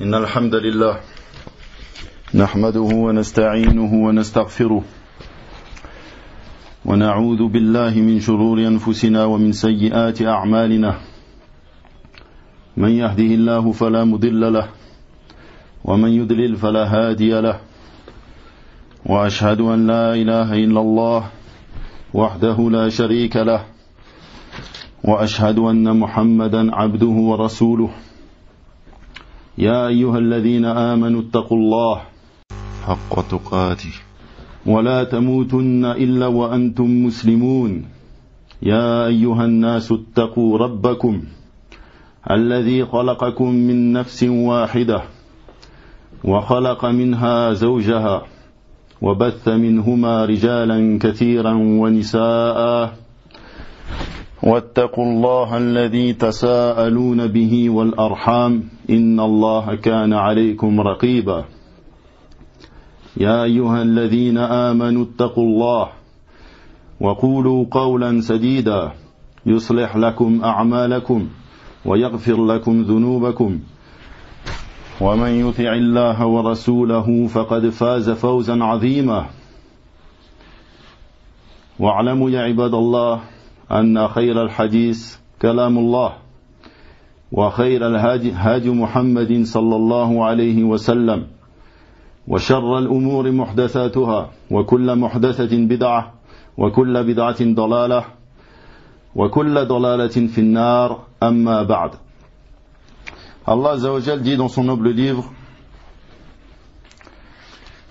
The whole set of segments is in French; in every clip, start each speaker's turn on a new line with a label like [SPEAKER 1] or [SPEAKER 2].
[SPEAKER 1] إن الحمد لله نحمده ونستعينه ونستغفره ونعوذ بالله من شرور أنفسنا ومن سيئات أعمالنا من يهده الله فلا مضل له ومن يضلل فلا هادي له وأشهد أن لا إله إلا الله وحده لا شريك له وأشهد أن محمدا عبده ورسوله يا أيها الذين آمنوا اتقوا الله حق تقاته ولا تموتن إلا وأنتم مسلمون يا أيها الناس اتقوا ربكم الذي خلقكم من نفس واحدة وخلق منها زوجها وبث منهما رجالا كثيرا ونساء واتقوا الله الذي تساءلون به والأرحام إن الله كان عليكم رقيبا يا أيها الذين آمنوا اتقوا الله وقولوا قولا سديدا يصلح لكم أعمالكم ويغفر لكم ذنوبكم ومن يطع الله ورسوله فقد فاز فوزا عظيما واعلموا يا عباد الله أن خير الحديث كلام الله وخير الهادي هادي محمد صلى الله عليه وسلم وشر الأمور محدثاتها وكل محدثة بدعة وكل بدعة ضلالة وكل ضلالة في النار أما بعد. Allah Azza wa Jal dit dans son noble livre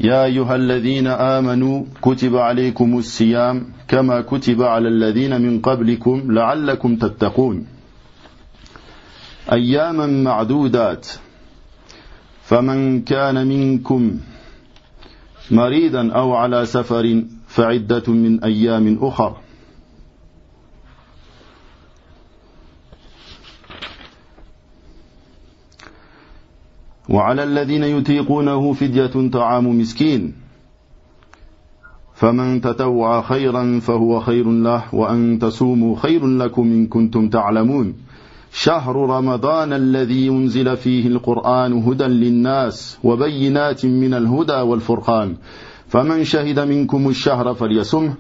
[SPEAKER 1] يا أيها الذين آمنوا كتب عليكم الصيام كما كتب على الذين من قبلكم لعلكم تتقون أياما معدودات فمن كان منكم مريضا أو على سفر فعدة من أيام أخر وعلى الذين يطيقونه فدية طعام مسكين فمن تطوع خيرا فهو خير له وأن تصوموا خير لكم إن كنتم تعلمون شهر رمضان الذي أنزل فيه القرآن هدى للناس وبينات من الهدى والفرقان فمن شهد منكم الشهر فليصمه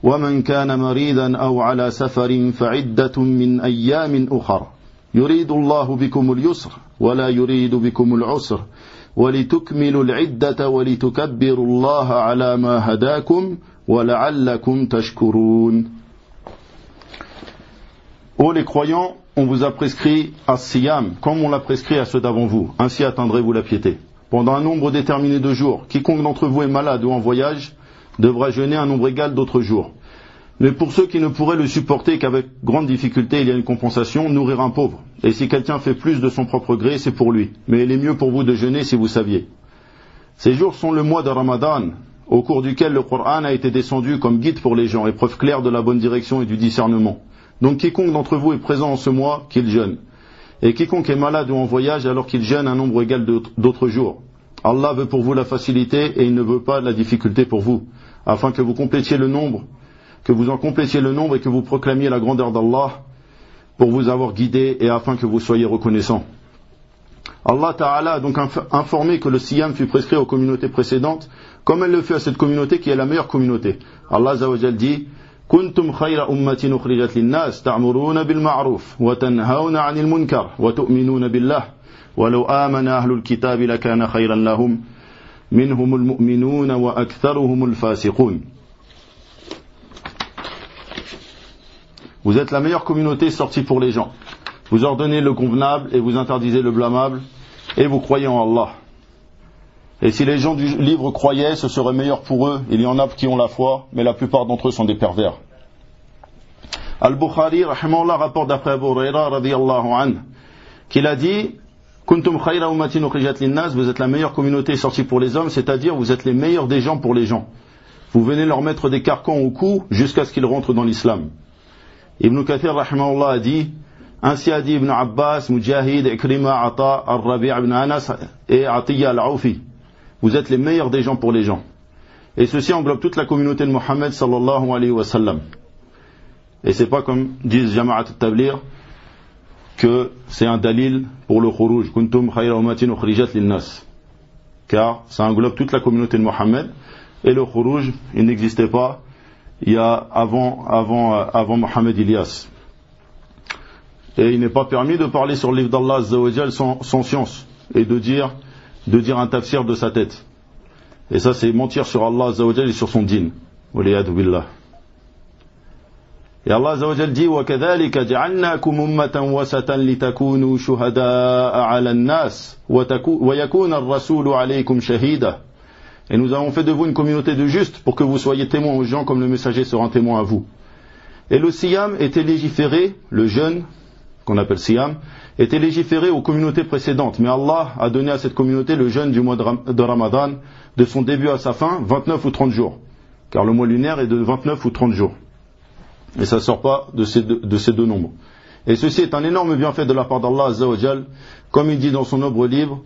[SPEAKER 1] ومن كان مريضا أو على سفر فعدة من أيام أخر يريد الله بكم اليسر ولا يريد بكم العسر ولتكملوا العدة ولتكبروا الله على ما هداكم ولعلكم تشكرون. Ô les croyants, on vous a prescrit as-siyam, comme on l'a prescrit à ceux d'avant vous. Ainsi atteindrez-vous la piété. Pendant un nombre déterminé de jours, quiconque d'entre vous est malade ou en voyage devra jeûner un nombre égal d'autres jours. Mais pour ceux qui ne pourraient le supporter qu'avec grande difficulté, il y a une compensation, nourrir un pauvre. Et si quelqu'un fait plus de son propre gré, c'est pour lui. Mais il est mieux pour vous de jeûner si vous saviez. Ces jours sont le mois de Ramadan, au cours duquel le Coran a été descendu comme guide pour les gens, et preuve claire de la bonne direction et du discernement. Donc quiconque d'entre vous est présent en ce mois, qu'il jeûne. Et quiconque est malade ou en voyage, alors qu'il jeûne un nombre égal d'autres jours. Allah veut pour vous la facilité et il ne veut pas la difficulté pour vous, afin que vous complétiez le nombre, que vous en complétiez le nombre et que vous proclamiez la grandeur d'Allah pour vous avoir guidé et afin que vous soyez reconnaissants. Allah Ta'ala a donc informé que le siyam fut prescrit aux communautés précédentes comme elle le fait à cette communauté qui est la meilleure communauté. Allah Azza wa Jal dit كنتم خير أمة أخرجت للناس تأمرون بالمعروف وتنهون عن المنكر وتؤمنون بالله ولو آمن أهل الكتاب لكان خيرا لهم منهم المؤمنون وأكثرهم الفاسقون. Vous êtes la meilleure communauté sortie pour les gens. Vous ordonnez le convenable et vous interdisez le blâmable et vous croyez en Allah. Et si les gens du livre croyaient, ce serait meilleur pour eux. Il y en a qui ont la foi, mais la plupart d'entre eux sont des pervers. Al-Bukhari, rahimahullah, rapporte d'après Abu Huraira, radiyallahu anhu, qu'il a dit Kuntum khayra ummatin ukhrijat linnas, vous êtes la meilleure communauté sortie pour les hommes, c'est-à-dire vous êtes les meilleurs des gens pour les gens. Vous venez leur mettre des carcans au cou jusqu'à ce qu'ils rentrent dans l'islam. Ibn Kathir, rahimahullah, a dit ainsi a dit Ibn Abbas, Mujahid, Ikrima, Ata, Ar-Rabi' ibn Anas et Atiyya al-Awfi. Vous êtes les meilleurs des gens pour les gens. Et ceci englobe toute la communauté de Mohammed sallallahu alayhi wa sallam. Et c'est pas comme disent Jama'at al-Tablir que c'est un dalil pour le khuruj. Kuntum khayra ummatin ukhrijat lin-nas. Car ça englobe toute la communauté de Mohammed. Et le khuruj, il n'existait pas il y a avant Mohammed Ilyas. Et il n'est pas permis de parler sur le livre d'Allah Azza wa Jal sans science et de dire un tafsir de sa tête. Et ça, c'est mentir sur Allah Azza wa Jal et sur son dîn. Waliyadu billah. Et Allah Azza wa Jal dit وَكَذَلِكَ جَعَلْنَاكُمْ أُمَّةً وَسَطًا لِتَكُونُوا شُهَدَاءَ عَلَى النَّاسِ وَيَكُونَ الرَّسُولُ عَلَيْكُمْ شَهِيدًا. Et nous avons fait de vous une communauté de justes pour que vous soyez témoins aux gens comme le messager sera un témoin à vous. Et le siyam était légiféré, le jeûne, qu'on appelle siyam, était légiféré aux communautés précédentes. Mais Allah a donné à cette communauté le jeûne du mois de Ramadan, de son début à sa fin, 29 ou 30 jours. Car le mois lunaire est de 29 ou 30 jours. Et ça ne sort pas de ces deux nombres. Et ceci est un énorme bienfait de la part d'Allah Azza wa Jal, comme il dit dans son noble livre,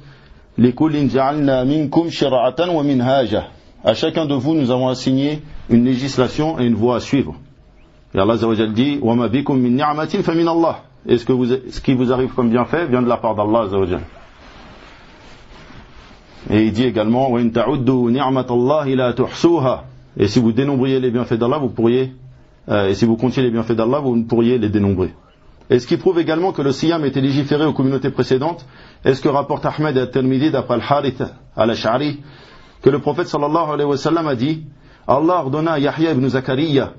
[SPEAKER 1] لِكُلٍّ جَعَلْنَا مِنْكُمْ شِرْعَةً وَمِنْهَاجًا. À chacun de vous, nous avons assigné une législation et une voie à suivre. Et Allah Azza wa Jal dit وَمَا بِكُمْ مِنْ نِعْمَةٍ فَمِنَ اللَّهِ. Et ce qui vous arrive comme bienfait vient de la part d'Allah Azza wa Jal. Et il dit également وَإِن تَعُدُّوا نِعْمَةَ اللَّهِ لَا تُحْصُوهَا. Et si vous dénombriez les bienfaits d'Allah, et si vous comptiez les bienfaits d'Allah, vous ne pourriez les dénombrer. Et ce qui prouve également que le siyam était légiféré aux communautés précédentes, est ce que rapporte Ahmed et At-Tirmidhi d'après Al-Harith al-Ash'ari, que le prophète sallallahu alayhi wa sallam a dit, Allah ordonna à Yahya ibn Zakariya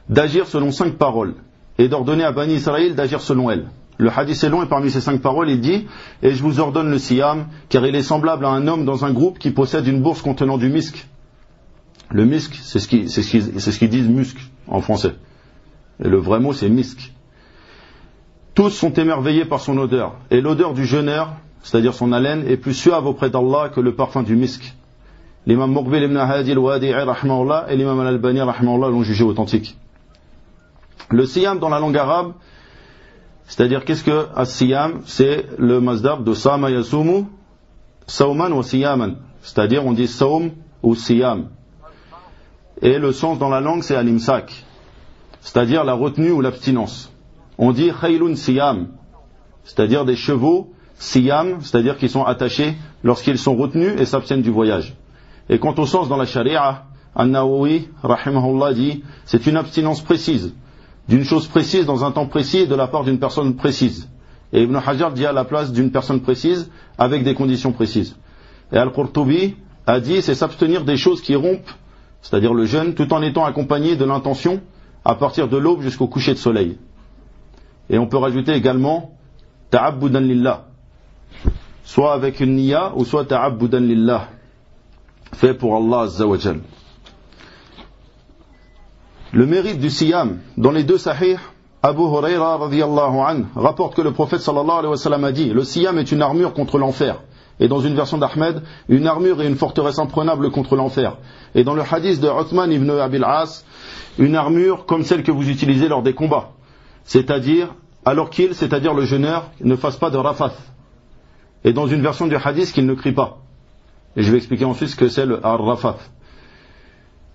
[SPEAKER 1] d'agir selon 5 paroles, et d'ordonner à Bani Israël d'agir selon elles. Le hadith est long et parmi ces 5 paroles il dit, et je vous ordonne le siyam, car il est semblable à un homme dans un groupe qui possède une bourse contenant du misk. Le misk, c'est ce qu'ils disent musc en français. Et le vrai mot c'est misk. Tous sont émerveillés par son odeur. Et l'odeur du jeûneur, c'est-à-dire son haleine, est plus suave auprès d'Allah que le parfum du misk. L'imam Muqbil ibn Hadi al-Wadi'i rahimahullah et l'imam al-Albani rahimahullah l'ont jugé authentique. Le siyam dans la langue arabe, c'est-à-dire qu'est-ce que as-siyam? C'est le masdar de sama yasumu, sauman ou siyaman. C'est-à-dire on dit saum ou siyam. Et le sens dans la langue c'est al-imsak, c'est-à-dire la retenue ou l'abstinence. On dit khaylun siyam, c'est-à-dire des chevaux siyam, c'est-à-dire qui sont attachés lorsqu'ils sont retenus et s'abstiennent du voyage. Et quant au sens dans la sharia, An-Nawawi rahimahullah dit c'est une abstinence précise, d'une chose précise dans un temps précis et de la part d'une personne précise. Et Ibn Hajar dit à la place d'une personne précise avec des conditions précises. Et Al-Qurtubi a dit c'est s'abstenir des choses qui rompent, c'est-à-dire le jeûne, tout en étant accompagné de l'intention à partir de l'aube jusqu'au coucher de soleil. Et on peut rajouter également ta'abbudan lillah, soit avec une niya ou soit ta'abbudan lillah, fait pour Allah Azza wa Jal. Le mérite du siyam, dans les deux sahih, Abu Huraira radiyallahu anhu rapporte que le prophète sallallahu alayhi wa sallam a dit le siyam est une armure contre l'enfer. Et dans une version d'Ahmed, une armure et une forteresse imprenable contre l'enfer. Et dans le hadith de Uthman ibn Abil As, une armure comme celle que vous utilisez lors des combats. C'est-à-dire le jeûneur, ne fasse pas de rafath. Et dans une version du hadith, qu'il ne crie pas. Et je vais expliquer ensuite ce que c'est le rafath.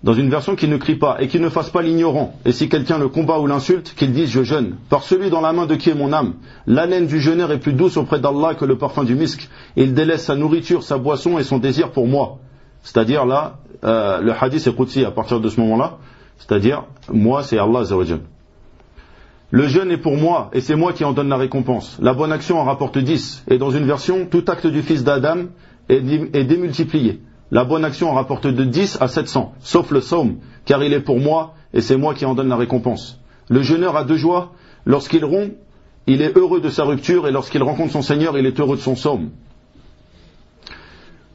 [SPEAKER 1] Dans une version qu'il ne crie pas et qu'il ne fasse pas l'ignorant. Et si quelqu'un le combat ou l'insulte, qu'il dise je jeûne. Par celui dans la main de qui est mon âme. L'haleine du jeûneur est plus douce auprès d'Allah que le parfum du misk. Il délaisse sa nourriture, sa boisson et son désir pour moi. C'est-à-dire là, le hadith est qudsi à partir de ce moment-là. C'est-à-dire, moi c'est Allah Azza wa Jal. Le jeûne est pour moi et c'est moi qui en donne la récompense. La bonne action en rapporte 10. Et dans une version, tout acte du fils d'Adam est démultiplié. La bonne action en rapporte de 10 à 700, sauf le saum, car il est pour moi et c'est moi qui en donne la récompense. Le jeûneur a 2 joies. Lorsqu'il rompt, il est heureux de sa rupture et lorsqu'il rencontre son Seigneur, il est heureux de son saum.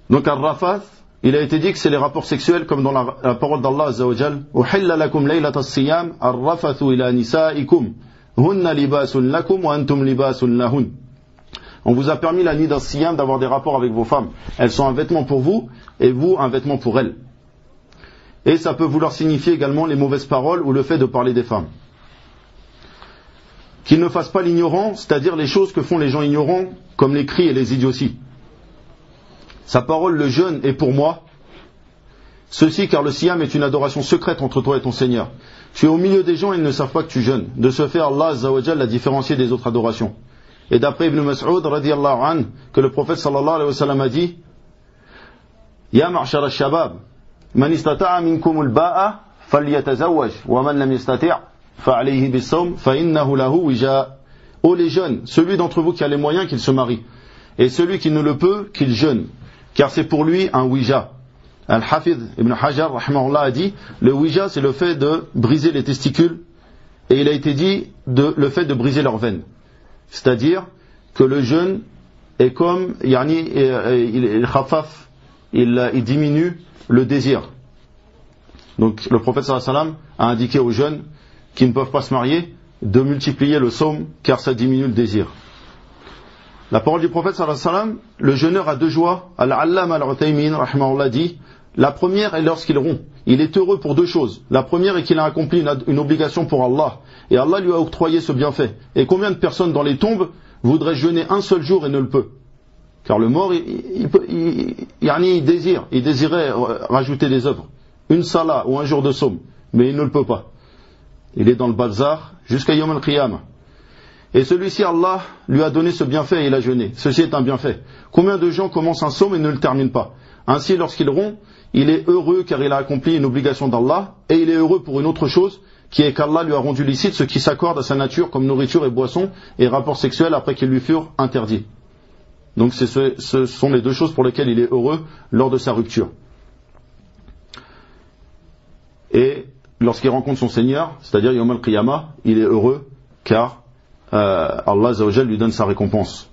[SPEAKER 1] Donc al-rafath, il a été dit que c'est les rapports sexuels comme dans la parole d'Allah Azza wa Jal. Uhilla lakum laylata as-siyam ar-rafathu ila nisaikum hunna libasun lakum wa antum libasun lahun. On vous a permis la nuit d'un siyam d'avoir des rapports avec vos femmes. Elles sont un vêtement pour vous et vous un vêtement pour elles. Et ça peut vouloir signifier également les mauvaises paroles ou le fait de parler des femmes. Qu'ils ne fassent pas l'ignorant, c'est-à-dire les choses que font les gens ignorants, comme les cris et les idioties. Sa parole, le jeûne, est pour moi. Ceci car le siyam est une adoration secrète entre toi et ton Seigneur. Tu es au milieu des gens et ils ne savent pas que tu jeûnes. De ce fait, Allah Azza wa Jalla l'a différencié des autres adorations. Et d'après Ibn Mas'ud, radiyallahu anhu, que le prophète sallallahu alayhi wa sallam a dit, Ya ma'shar al-shabab, man istata'a minkum al-ba'a, falyatazawwaj, wa man lam yastati' fa'alayhi bis-sawm, fa'innahu lahu wija. Ô les jeunes, celui d'entre vous qui a les moyens, qu'il se marie. Et celui qui ne le peut, qu'il jeûne. Car c'est pour lui un wija. Al-Hafidh Ibn Hajar, rahimahullah, a dit, le wija, c'est le fait de briser les testicules, et il a été dit le fait de briser leurs veines. C'est-à-dire que le jeûne est comme, il khafaf, il diminue le désir. Donc le prophète sallallahu alayhi wa sallam a indiqué aux jeunes qui ne peuvent pas se marier de multiplier le sawm, car ça diminue le désir. La parole du prophète sallallahu alayhi wa sallam, le jeûneur a deux joies. Al-Allam al-Uthaymin, rahimahullah, dit, la première est lorsqu'il rompt. Il est heureux pour deux choses. La première est qu'il a accompli une obligation pour Allah. Et Allah lui a octroyé ce bienfait. Et combien de personnes dans les tombes voudraient jeûner un seul jour et ne le peut? Car le mort, il désirait rajouter des œuvres. Une salat ou un jour de sawm. Mais il ne le peut pas. Il est dans le bazar jusqu'à Yom al-Qiyamah. Et celui-ci, Allah lui a donné ce bienfait et il a jeûné. Ceci est un bienfait. Combien de gens commencent un sawm et ne le terminent pas? Ainsi, lorsqu'il rompt, il est heureux car il a accompli une obligation d'Allah, et il est heureux pour une autre chose, qui est qu'Allah lui a rendu licite ce qui s'accorde à sa nature comme nourriture et boisson et rapports sexuels après qu'ils lui furent interdits. Donc ce sont les deux choses pour lesquelles il est heureux lors de sa rupture. Et lorsqu'il rencontre son Seigneur, c'est-à-dire Yom al-Qiyamah, il est heureux car Allah Azza wa Jalla lui donne sa récompense.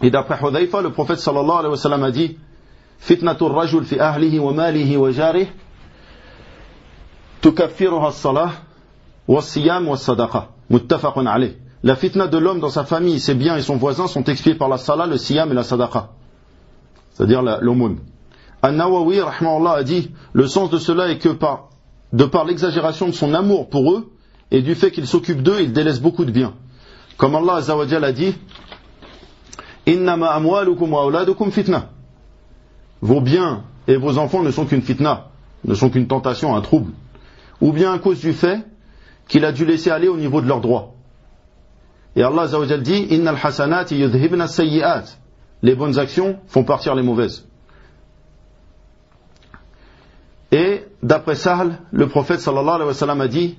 [SPEAKER 1] Et d'après Hudhayfa, le prophète sallallahu alayhi wa sallam a dit, Fitnatul rajul fi ahlihi wa malihi wa jarih tukaffiruha as-salah wa as-siyam wa as-sadaqa muttafaqun alayh. La fitna de l'homme dans sa famille, ses biens et son voisin sont expiés par la salat, le siyam et la sadaqa, c'est-à-dire l'aumône. An-Nawawi rahimahullah a dit, le sens de cela est que de par l'exagération de son amour pour eux et du fait qu'il s'occupe d'eux, il délaisse beaucoup de biens. Comme Allah Azza wa Jalla a dit, Innama amwalukum wa auladukum fitna. Vos biens et vos enfants ne sont qu'une fitna, ne sont qu'une tentation, un trouble. Ou bien à cause du fait qu'il a dû laisser aller au niveau de leurs droits. Et Allah Azza wa Jalla dit, Innal hasanati yudhibna as-sayyi'at. Les bonnes actions font partir les mauvaises. Et d'après Sahl, le prophète sallallahu alayhi wa sallam a dit,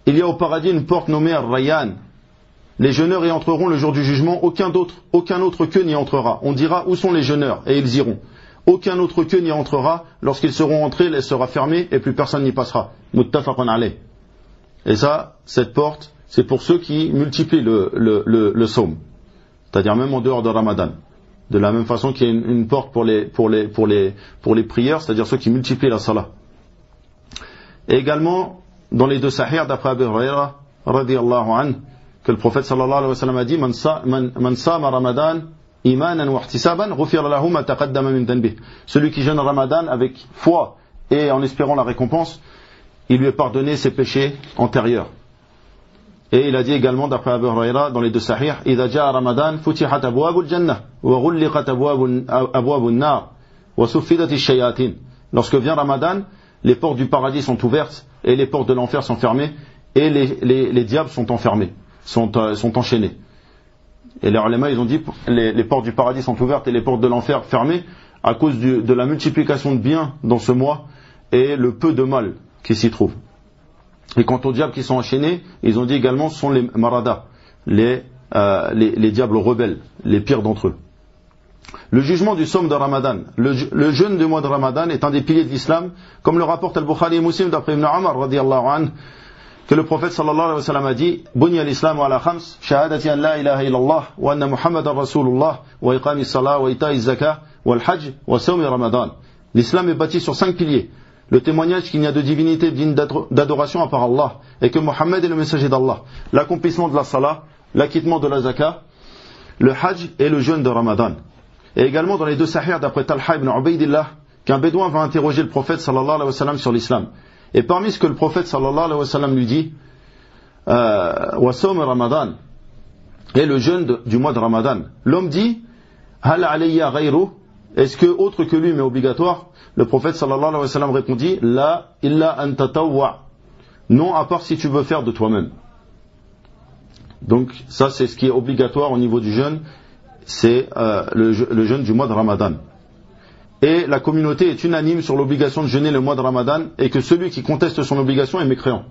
[SPEAKER 1] il y a au paradis une porte nommée Ar-Rayyan. Les jeûneurs y entreront le jour du jugement, aucun autre qu'eux n'y entrera. On dira, où sont les jeûneurs? Et ils iront. Aucun autre qu'eux n'y entrera. Lorsqu'ils seront entrés, elle sera fermée et plus personne n'y passera. Muttafaqun alayh. Et ça, cette porte, c'est pour ceux qui multiplient le sawm. C'est-à-dire même en dehors de Ramadan. De la même façon qu'il y a une porte pour les prières, c'est-à-dire ceux qui multiplient la salat. Et également, dans les deux sahih, d'après Abu Huraira, radiyallahu anhu, que le prophète sallallahu alayhi wa sallam a dit, Man sama Ramadan imanan wa ihtisaban ghufira lahu ma taqaddama min dhanbih. Celui qui jeûne Ramadan avec foi et en espérant la récompense, il lui est pardonné ses péchés antérieurs. Et il a dit également, d'après Abu Huraira, dans les deux sahih, Idha ja'a Ramadan futihat abwabul jannah wa ghulliqat abwabun nar wa suffidat ash-shayatin. Lorsque vient Ramadan, les portes du paradis sont ouvertes et les portes de l'enfer sont fermées et les diables sont enfermés, sont enchaînés. Et les ulama, ils ont dit, les portes du paradis sont ouvertes et les portes de l'enfer fermées à cause de la multiplication de biens dans ce mois et le peu de mal qui s'y trouve. Et quant aux diables qui sont enchaînés, ils ont dit également, ce sont les maradas, les diables rebelles, les pires d'entre eux. Le jugement du sawm de Ramadan, le jeûne du mois de Ramadan est un des piliers de l'islam, comme le rapporte Al-Bukhari et Muslim d'après Ibn Umar radiyallahu anhu, que le prophète sallallahu alayhi wa sallam a dit, Bunya al-Islam ala khams, shahadati an la ilaha illallah, wa anna Muhammadan Rasulullah, wa iqami salah, wa ita'i zakah, wa al-hajj, wa sawmi Ramadan. L'islam est bâti sur 5 piliers. Le témoignage qu'il n'y a de divinité digne d'adoration à part Allah, et que Mohammed est le messager d'Allah. L'accomplissement de la salah, l'acquittement de la zakah, le hajj et le jeûne de Ramadan. Et également dans les deux sahih d'après Talha ibn Ubaydillah, qu'un bédouin va interroger le prophète sallallahu alayhi wa sallam sur l'islam. Et parmi ce que le prophète sallallahu alayhi wa sallam lui dit, wa sawm Ramadan, et le jeûne du mois de Ramadan. L'homme dit, hal alayya ghayru, est-ce que autre que lui mais obligatoire? Le prophète sallallahu alayhi wa sallam répondit, la illa an tatawwa, Non, à part si tu veux faire de toi-même. Donc ça c'est ce qui est obligatoire au niveau du jeûne, c'est le jeûne du mois de Ramadan. Et la communauté est unanime sur l'obligation de jeûner le mois de Ramadan, et que celui qui conteste son obligation est mécréant.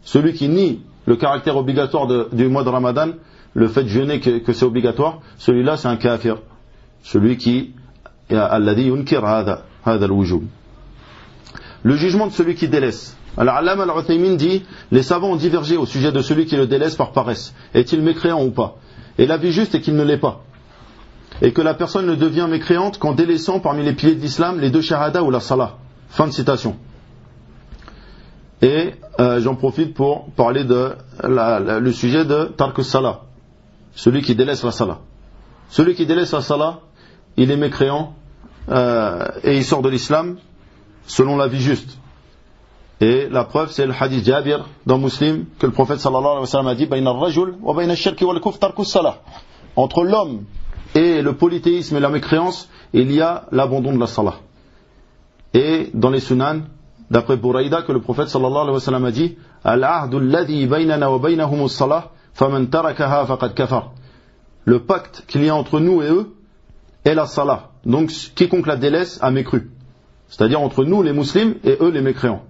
[SPEAKER 1] Celui qui nie le caractère obligatoire du mois de Ramadan, le fait de jeûner que c'est obligatoire, celui-là c'est un kafir. Celui qui alladhi yunkir hada al-wujub. Le jugement de celui qui délaisse. Al-Allama al-Uthaymin dit, les savants ont divergé au sujet de celui qui le délaisse par paresse. Est-il mécréant ou pas? Et l'avis juste est qu'il ne l'est pas. Et que la personne ne devient mécréante qu'en délaissant parmi les piliers de l'islam les deux shahada ou la salah. Fin de citation. Et j'en profite pour parler de le sujet de tark salah. Celui qui délaisse la salah. Celui qui délaisse la salah, il est mécréant et il sort de l'islam selon l'avis juste. Et la preuve c'est le hadith Jabir dans Muslim que le prophète sallallahu alayhi wa sallam a dit bayna ar-rajul wa bayna ash-shirki wal kufr tarku as-salah. Entre l'homme et le polythéisme et la mécréance, il y a l'abandon de la salah. Et dans les sunan, d'après Buraïda, que le prophète sallallahu alayhi wa sallam a dit al-ahdu alladhi baynana wa baynahum as-salah faman tarakaha faqad kafar. Le pacte qu'il y a entre nous et eux est la salah. Donc quiconque la délaisse a mécru. C'est-à-dire entre nous les musulmans et eux les mécréants.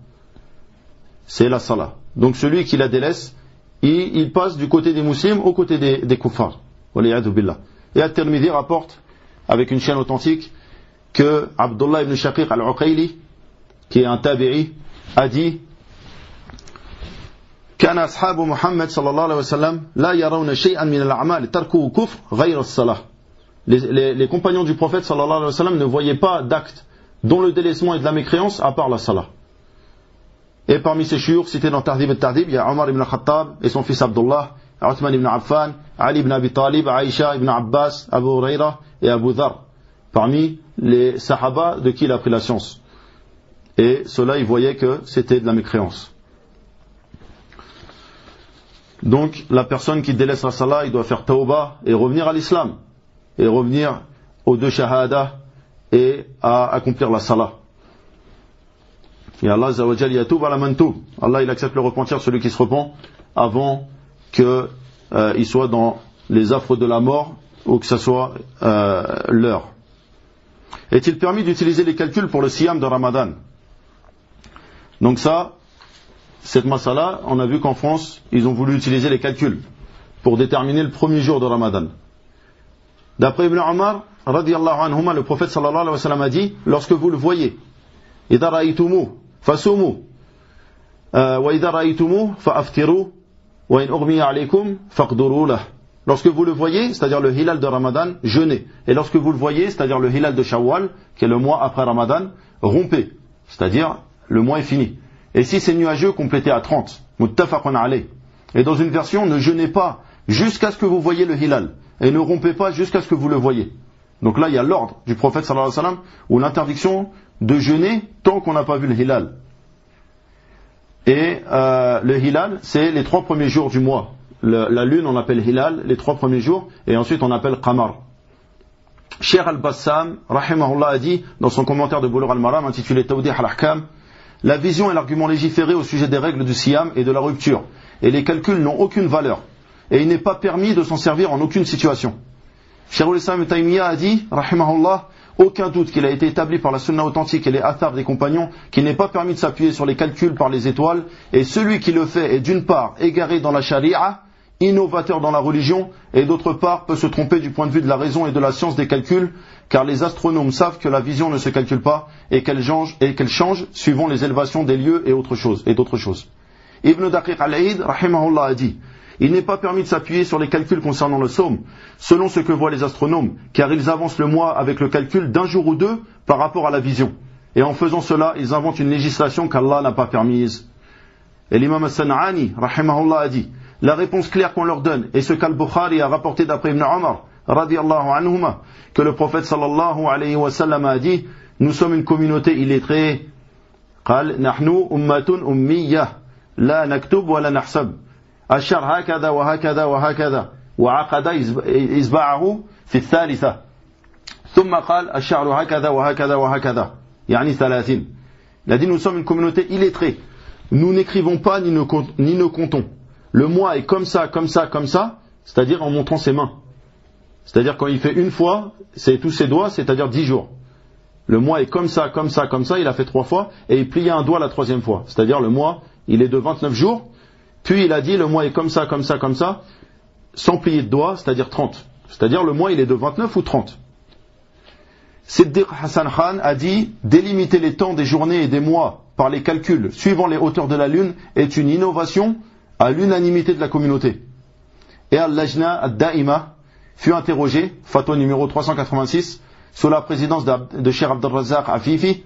[SPEAKER 1] C'est la salah. Donc celui qui la délaisse, il passe du côté des musulmans au côté des kuffars. Waliyadu billah. Et At-Tirmidhi rapporte, avec une chaîne authentique, que Abdullah ibn Shaqiq al-Uqayli, qui est un tabi'i, a dit كان أصحاب محمد صلى الله عليه وسلم لا يرون شيئا من الأعمال تركه كفر غير الصلاة. Les compagnons du prophète sallallahu alayhi wa sallam ne voyaient pas d'actes dont le délaissement est de la mécréance à part la salah. Et parmi ces shuyukh cités dans Tahdhib al-Tahdhib, il y a Omar ibn Khattab et son fils Abdullah, Uthman ibn Affan, Ali ibn Abi Talib, Aïcha ibn Abbas, Abu Huraira et Abu Dhar, parmi les sahaba de qui il a pris la science. Et ceux-là, ils voyaient que c'était de la mécréance. Donc, la personne qui délaisse la salah, il doit faire tawbah et revenir à l'islam, et revenir aux deux shahada et à accomplir la salah. Et Allah Azza wa Jal yatoub ala man toub. Allah il accepte le repentir celui qui se repent avant que il soit dans les affres de la mort ou que ce soit l'heure. Est-il permis d'utiliser les calculs pour le siyam de Ramadan? Donc ça, cette masala, on a vu qu'en France, ils ont voulu utiliser les calculs pour déterminer le premier jour de Ramadan. D'après Ibn Omar, radiyallahu anhuma, le prophète sallallahu alayhi wa sallam a dit, lorsque vous le voyez, idha ra'aytumu fasumu wa idha ra'aytumu fa'aftiru wa in ughmiya alaykum faqduru lah. Lorsque vous le voyez, c'est-à-dire le hilal de Ramadan, jeûnez. Et lorsque vous le voyez, c'est-à-dire le hilal de Shawwal, qui est le mois après Ramadan, rompez. C'est-à-dire, le mois est fini. Et si c'est nuageux, complétez à 30. Muttafaqun alayh. Et dans une version, ne jeûnez pas jusqu'à ce que vous voyez le hilal. Et ne rompez pas jusqu'à ce que vous le voyez. Donc là, il y a l'ordre du prophète sallallahu alayhi wa sallam, ou l'interdiction de jeûner tant qu'on n'a pas vu le hilal. Et le hilal, c'est les 3 premiers jours du mois. La lune, on appelle hilal, les 3 premiers jours, et ensuite on appelle qamar. Cheikh al-Bassam, rahimahullah, a dit, dans son commentaire de Bulugh al-Maram, intitulé Tawdih al-Ahkam, la vision est l'argument légiféré au sujet des règles du siyam et de la rupture, et les calculs n'ont aucune valeur, et il n'est pas permis de s'en servir en aucune situation. Cheikh al-Islam ibn Taymiyyah a dit, rahimahullah, aucun doute qu'il a été établi par la sunna authentique et les athar des compagnons qu'il n'est pas permis de s'appuyer sur les calculs par les étoiles, et celui qui le fait est d'une part égaré dans la sharia, innovateur dans la religion, et d'autre part peut se tromper du point de vue de la raison et de la science des calculs, car les astronomes savent que la vision ne se calcule pas et qu'elle change suivant les élévations des lieux et d'autres choses. Ibn Daqiq al-Aid, rahimahullah, a dit, il n'est pas permis de s'appuyer sur les calculs concernant le psaume, selon ce que voient les astronomes, car ils avancent le mois avec le calcul d'un jour ou deux par rapport à la vision. Et en faisant cela, ils inventent une législation qu'Allah n'a pas permise. Et l'imam al-San'ani, rahimahullah, a dit, la réponse claire qu'on leur donne, et ce qu'Al-Bukhari a rapporté d'après Ibn Omar, radiyallahu anhuma, que le prophète sallallahu alayhi wa sallam a dit, nous sommes une communauté illettrée. قال نحن أمة أمية لا نكتب ولا نحسب الشهر هكذا وهكذا وهكذا وعقد إصبعه في الثالثة ثم قال الشهر هكذا وهكذا وهكذا يعني 30. Il a dit nous sommes une communauté illettrée. nous n'écrivons pas ni ne comptons. Le mois est comme ça, comme ça, comme ça, c'est-à-dire en montrant ses mains. C'est-à-dire quand il fait une fois, c'est tous ses doigts, c'est-à-dire 10 jours. Le mois est comme ça, comme ça, comme ça, il a fait 3 fois, et il plie un doigt la 3e fois. C'est-à-dire le mois, il est de 29 jours, puis il a dit le mois est comme ça, comme ça, comme ça, sans plier de doigts, c'est-à-dire 30. C'est-à-dire le mois il est de 29 ou 30. Siddiq Hassan Khan a dit délimiter les temps des journées et des mois par les calculs suivant les hauteurs de la lune est une innovation à l'unanimité de la communauté. Et Al-Lajna Ad-Da'ima fut interrogé, fatwa numéro 386, sous la présidence de Cheikh Abdel Razak Afifi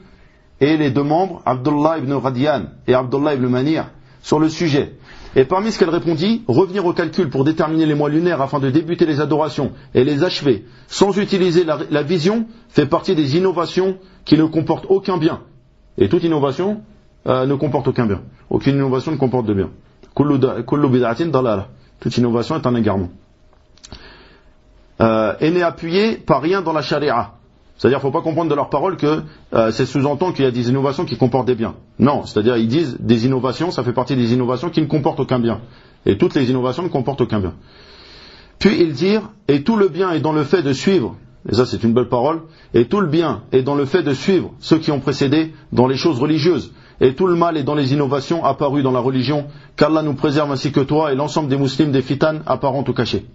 [SPEAKER 1] et les 2 membres, Abdullah ibn Radian et Abdullah ibn Manir, sur le sujet. Et parmi ce qu'elle répondit, revenir au calcul pour déterminer les mois lunaires afin de débuter les adorations et les achever sans utiliser la vision fait partie des innovations qui ne comportent aucun bien. Et toute innovation ne comporte aucun bien. Aucune innovation ne comporte de bien. Kullu bid'atin dalala. Toute innovation est un égarement. Et n'est appuyé par rien dans la charia. C'est-à-dire qu'il ne faut pas comprendre de leurs paroles que c'est sous-entend qu'il y a des innovations qui comportent des biens. Non, c'est-à-dire ils disent des innovations, ça fait partie des innovations qui ne comportent aucun bien. Et toutes les innovations ne comportent aucun bien. Puis ils dirent, et tout le bien est dans le fait de suivre, et ça c'est une belle parole, et tout le bien est dans le fait de suivre ceux qui ont précédé dans les choses religieuses, et tout le mal est dans les innovations apparues dans la religion, qu'Allah nous préserve ainsi que toi et l'ensemble des musulmans des fitanes apparentes ou cachées.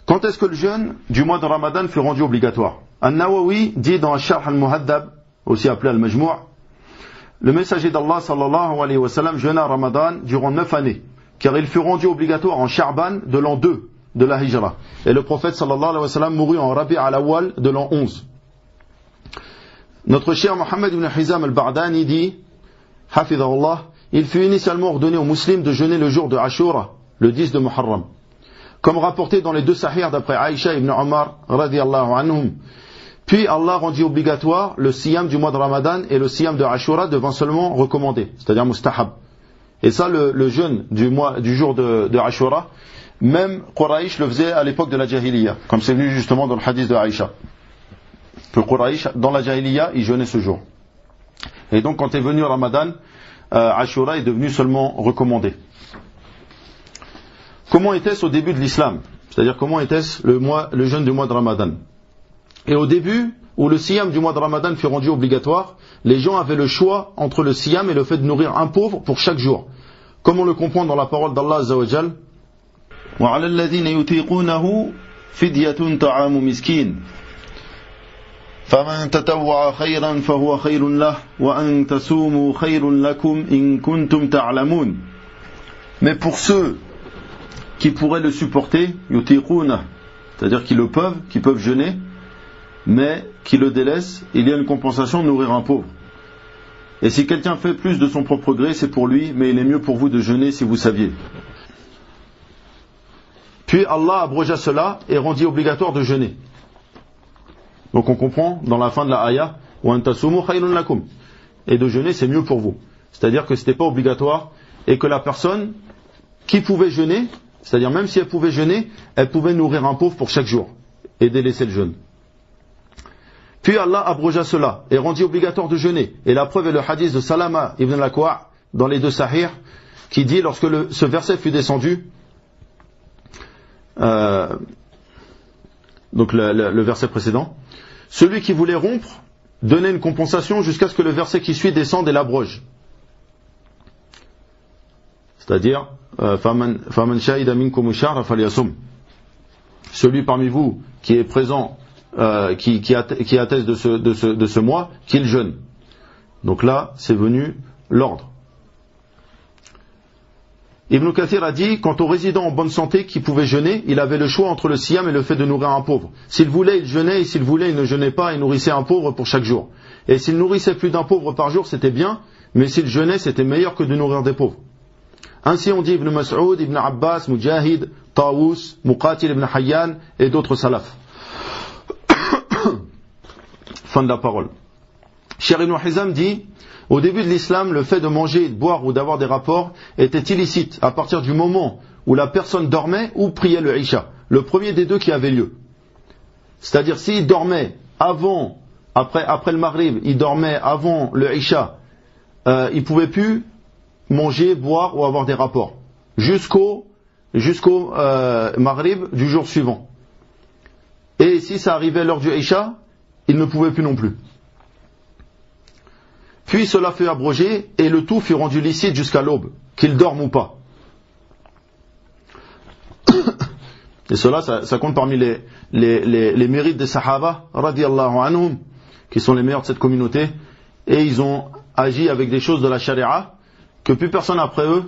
[SPEAKER 1] Quand est-ce que le jeûne du mois de Ramadan fut rendu obligatoire? An-Nawawi dit dans Sharh al-Muhaddab, aussi appelé al-Majmou', le messager d'Allah sallallahu alayhi wa sallam jeûna Ramadan durant 9 années, car il fut rendu obligatoire en Sha'ban de l'an 2 de la Hijra. Et le prophète sallallahu alayhi wa sallam mourut en Rabi' al-Awwal de l'an 11. Notre cher Mohammed ibn Hizam al-Ba'dani dit, Hafidhahullah, il fut initialement ordonné aux musulmans de jeûner le jour de Ashura, le 10 de Muharram. Comme rapporté dans les 2 Sahih d'après Aïcha ibn Omar radiyallahu anhum. Puis Allah rendit obligatoire le siyam du mois de Ramadan et le siyam de Ashura devant seulement recommandé, c'est-à-dire mustahab. Et ça, le jeûne du jour de Ashura, même Quraysh le faisait à l'époque de la Jahiliya, comme c'est venu justement dans le hadith de Aïcha. Que Quraysh, dans la Jahiliya, il jeûnait ce jour. Et donc quand est venu Ramadan, Ashura est devenu seulement recommandé. Comment était-ce au début de l'islam? C'est-à-dire comment était-ce le jeûne du mois de Ramadan? Et au début, où le siyam du mois de Ramadan fut rendu obligatoire, les gens avaient le choix entre le siyam et le fait de nourrir un pauvre pour chaque jour. Comme on le comprend dans la parole d'Allah Azza wa Jal, وَعَلَى الَّذِينَ يُطِيقُونَهُ فِدْيَةٌ طَعَامُ مِسْكِينٍ فَمَنْ تَتَوَّعَ خَيْرًا فَهُوَ خَيْرٌ لَهُ وَأَنْ تَصُومُوا خَيْرٌ لَكُمْ إِن كُنْتُمْ تَعْلَمُونَ. Mais pour ceux qui pourraient le supporter, yutiquna, c'est-à-dire qui peuvent jeûner, mais qui le délaissent, il y a une compensation de nourrir un pauvre. Et si quelqu'un fait plus de son propre gré, c'est pour lui, mais il est mieux pour vous de jeûner si vous saviez. Puis Allah abrogea cela et rendit obligatoire de jeûner. Donc on comprend dans la fin de la ayah, wa antasumu khayrun lakum, et de jeûner c'est mieux pour vous. C'est-à-dire que ce n'était pas obligatoire et que la personne qui pouvait jeûner, c'est-à-dire même si elle pouvait jeûner, elle pouvait nourrir un pauvre pour chaque jour et délaisser le jeûne. Puis Allah abrogea cela et rendit obligatoire de jeûner. Et la preuve est le hadith de Salama ibn al-Akwa' dans les 2 Sahih qui dit lorsque ce verset fut descendu, donc le verset précédent, celui qui voulait rompre donnait une compensation jusqu'à ce que le verset qui suit descende et l'abroge. C'est-à-dire فَمَنْ شَهِدَ مِنْكُمُ الشَّهْرَ فَلْيَصُمْ. Celui parmi vous qui est présent, qui atteste de ce mois, qu'il jeûne. Donc là, c'est venu l'ordre. Ibn Kathir a dit, quant aux résidents en bonne santé qui pouvaient jeûner, il avait le choix entre le siyam et le fait de nourrir un pauvre. S'il voulait, il jeûnait, et s'il voulait, il ne jeûnait pas et nourrissait un pauvre pour chaque jour. Et s'il nourrissait plus d'un pauvre par jour, c'était bien, mais s'il jeûnait, c'était meilleur que de nourrir des pauvres. Ainsi on dit Ibn Mas'ud, Ibn Abbas, Mujahid, Tawus, Muqatil ibn Hayyan et d'autres salafs. Fin de la parole. Cheikh Ibn Hizam dit, au début de l'islam, le fait de manger, de boire ou d'avoir des rapports était illicite à partir du moment où la personne dormait ou priait le Isha, le premier des deux qui avait lieu. C'est-à-dire s'il dormait après le Maghrib, il dormait avant le Isha, il ne pouvait plus manger, boire ou avoir des rapports jusqu'au Maghrib du jour suivant. Et si ça arrivait à l'heure du Isha, il ne pouvait plus non plus. Puis cela fut abrogé et le tout fut rendu licite jusqu'à l'aube, qu'il dorme ou pas. Et cela, ça compte parmi les mérites des Sahaba, radiyallahu anhum, qui sont les meilleurs de cette communauté, et ils ont agi avec des choses de la charia que plus personne après eux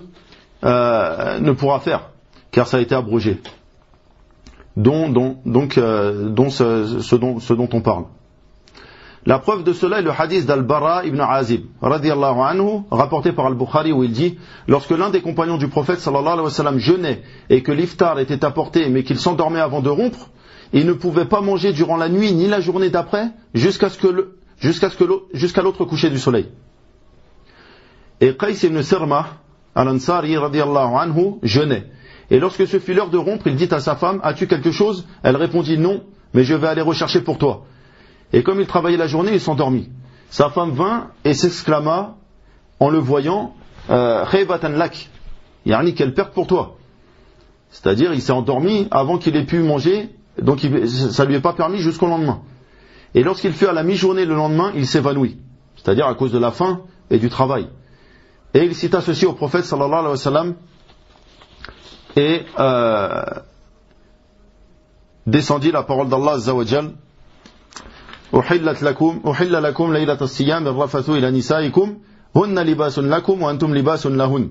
[SPEAKER 1] ne pourra faire, car ça a été abrogé. Donc ce dont on parle. La preuve de cela est le hadith d'Al-Bara ibn Azib, radiyallahu anhu, rapporté par Al-Bukhari, où il dit: lorsque l'un des compagnons du prophète sallallahu alayhi wa sallam jeûnait et que l'iftar était apporté mais qu'il s'endormait avant de rompre, il ne pouvait pas manger durant la nuit ni la journée d'après jusqu'à l'autre coucher du soleil. Et Qais ibn Sirma al-Ansari radiyallahu anhu jeûnait. Et lorsque ce fut l'heure de rompre, il dit à sa femme: as-tu quelque chose? Elle répondit: non, mais je vais aller rechercher pour toi. Et comme il travaillait la journée, il s'endormit. Sa femme vint et s'exclama en le voyant: Khaybatan lak, yani quelle perte pour toi. C'est-à-dire, il s'est endormi avant qu'il ait pu manger, donc ça ne lui est pas permis jusqu'au lendemain. Et lorsqu'il fut à la mi-journée le lendemain, il s'évanouit, c'est-à-dire à cause de la faim et du travail. Et il cita ceci au prophète sallallahu alayhi wa sallam, et descendit la parole d'Allah azza wa jal: أحل لكم ليلة الصيام الرفث إلى نسائكم هن لباس لكم وأنتم لباس لهن.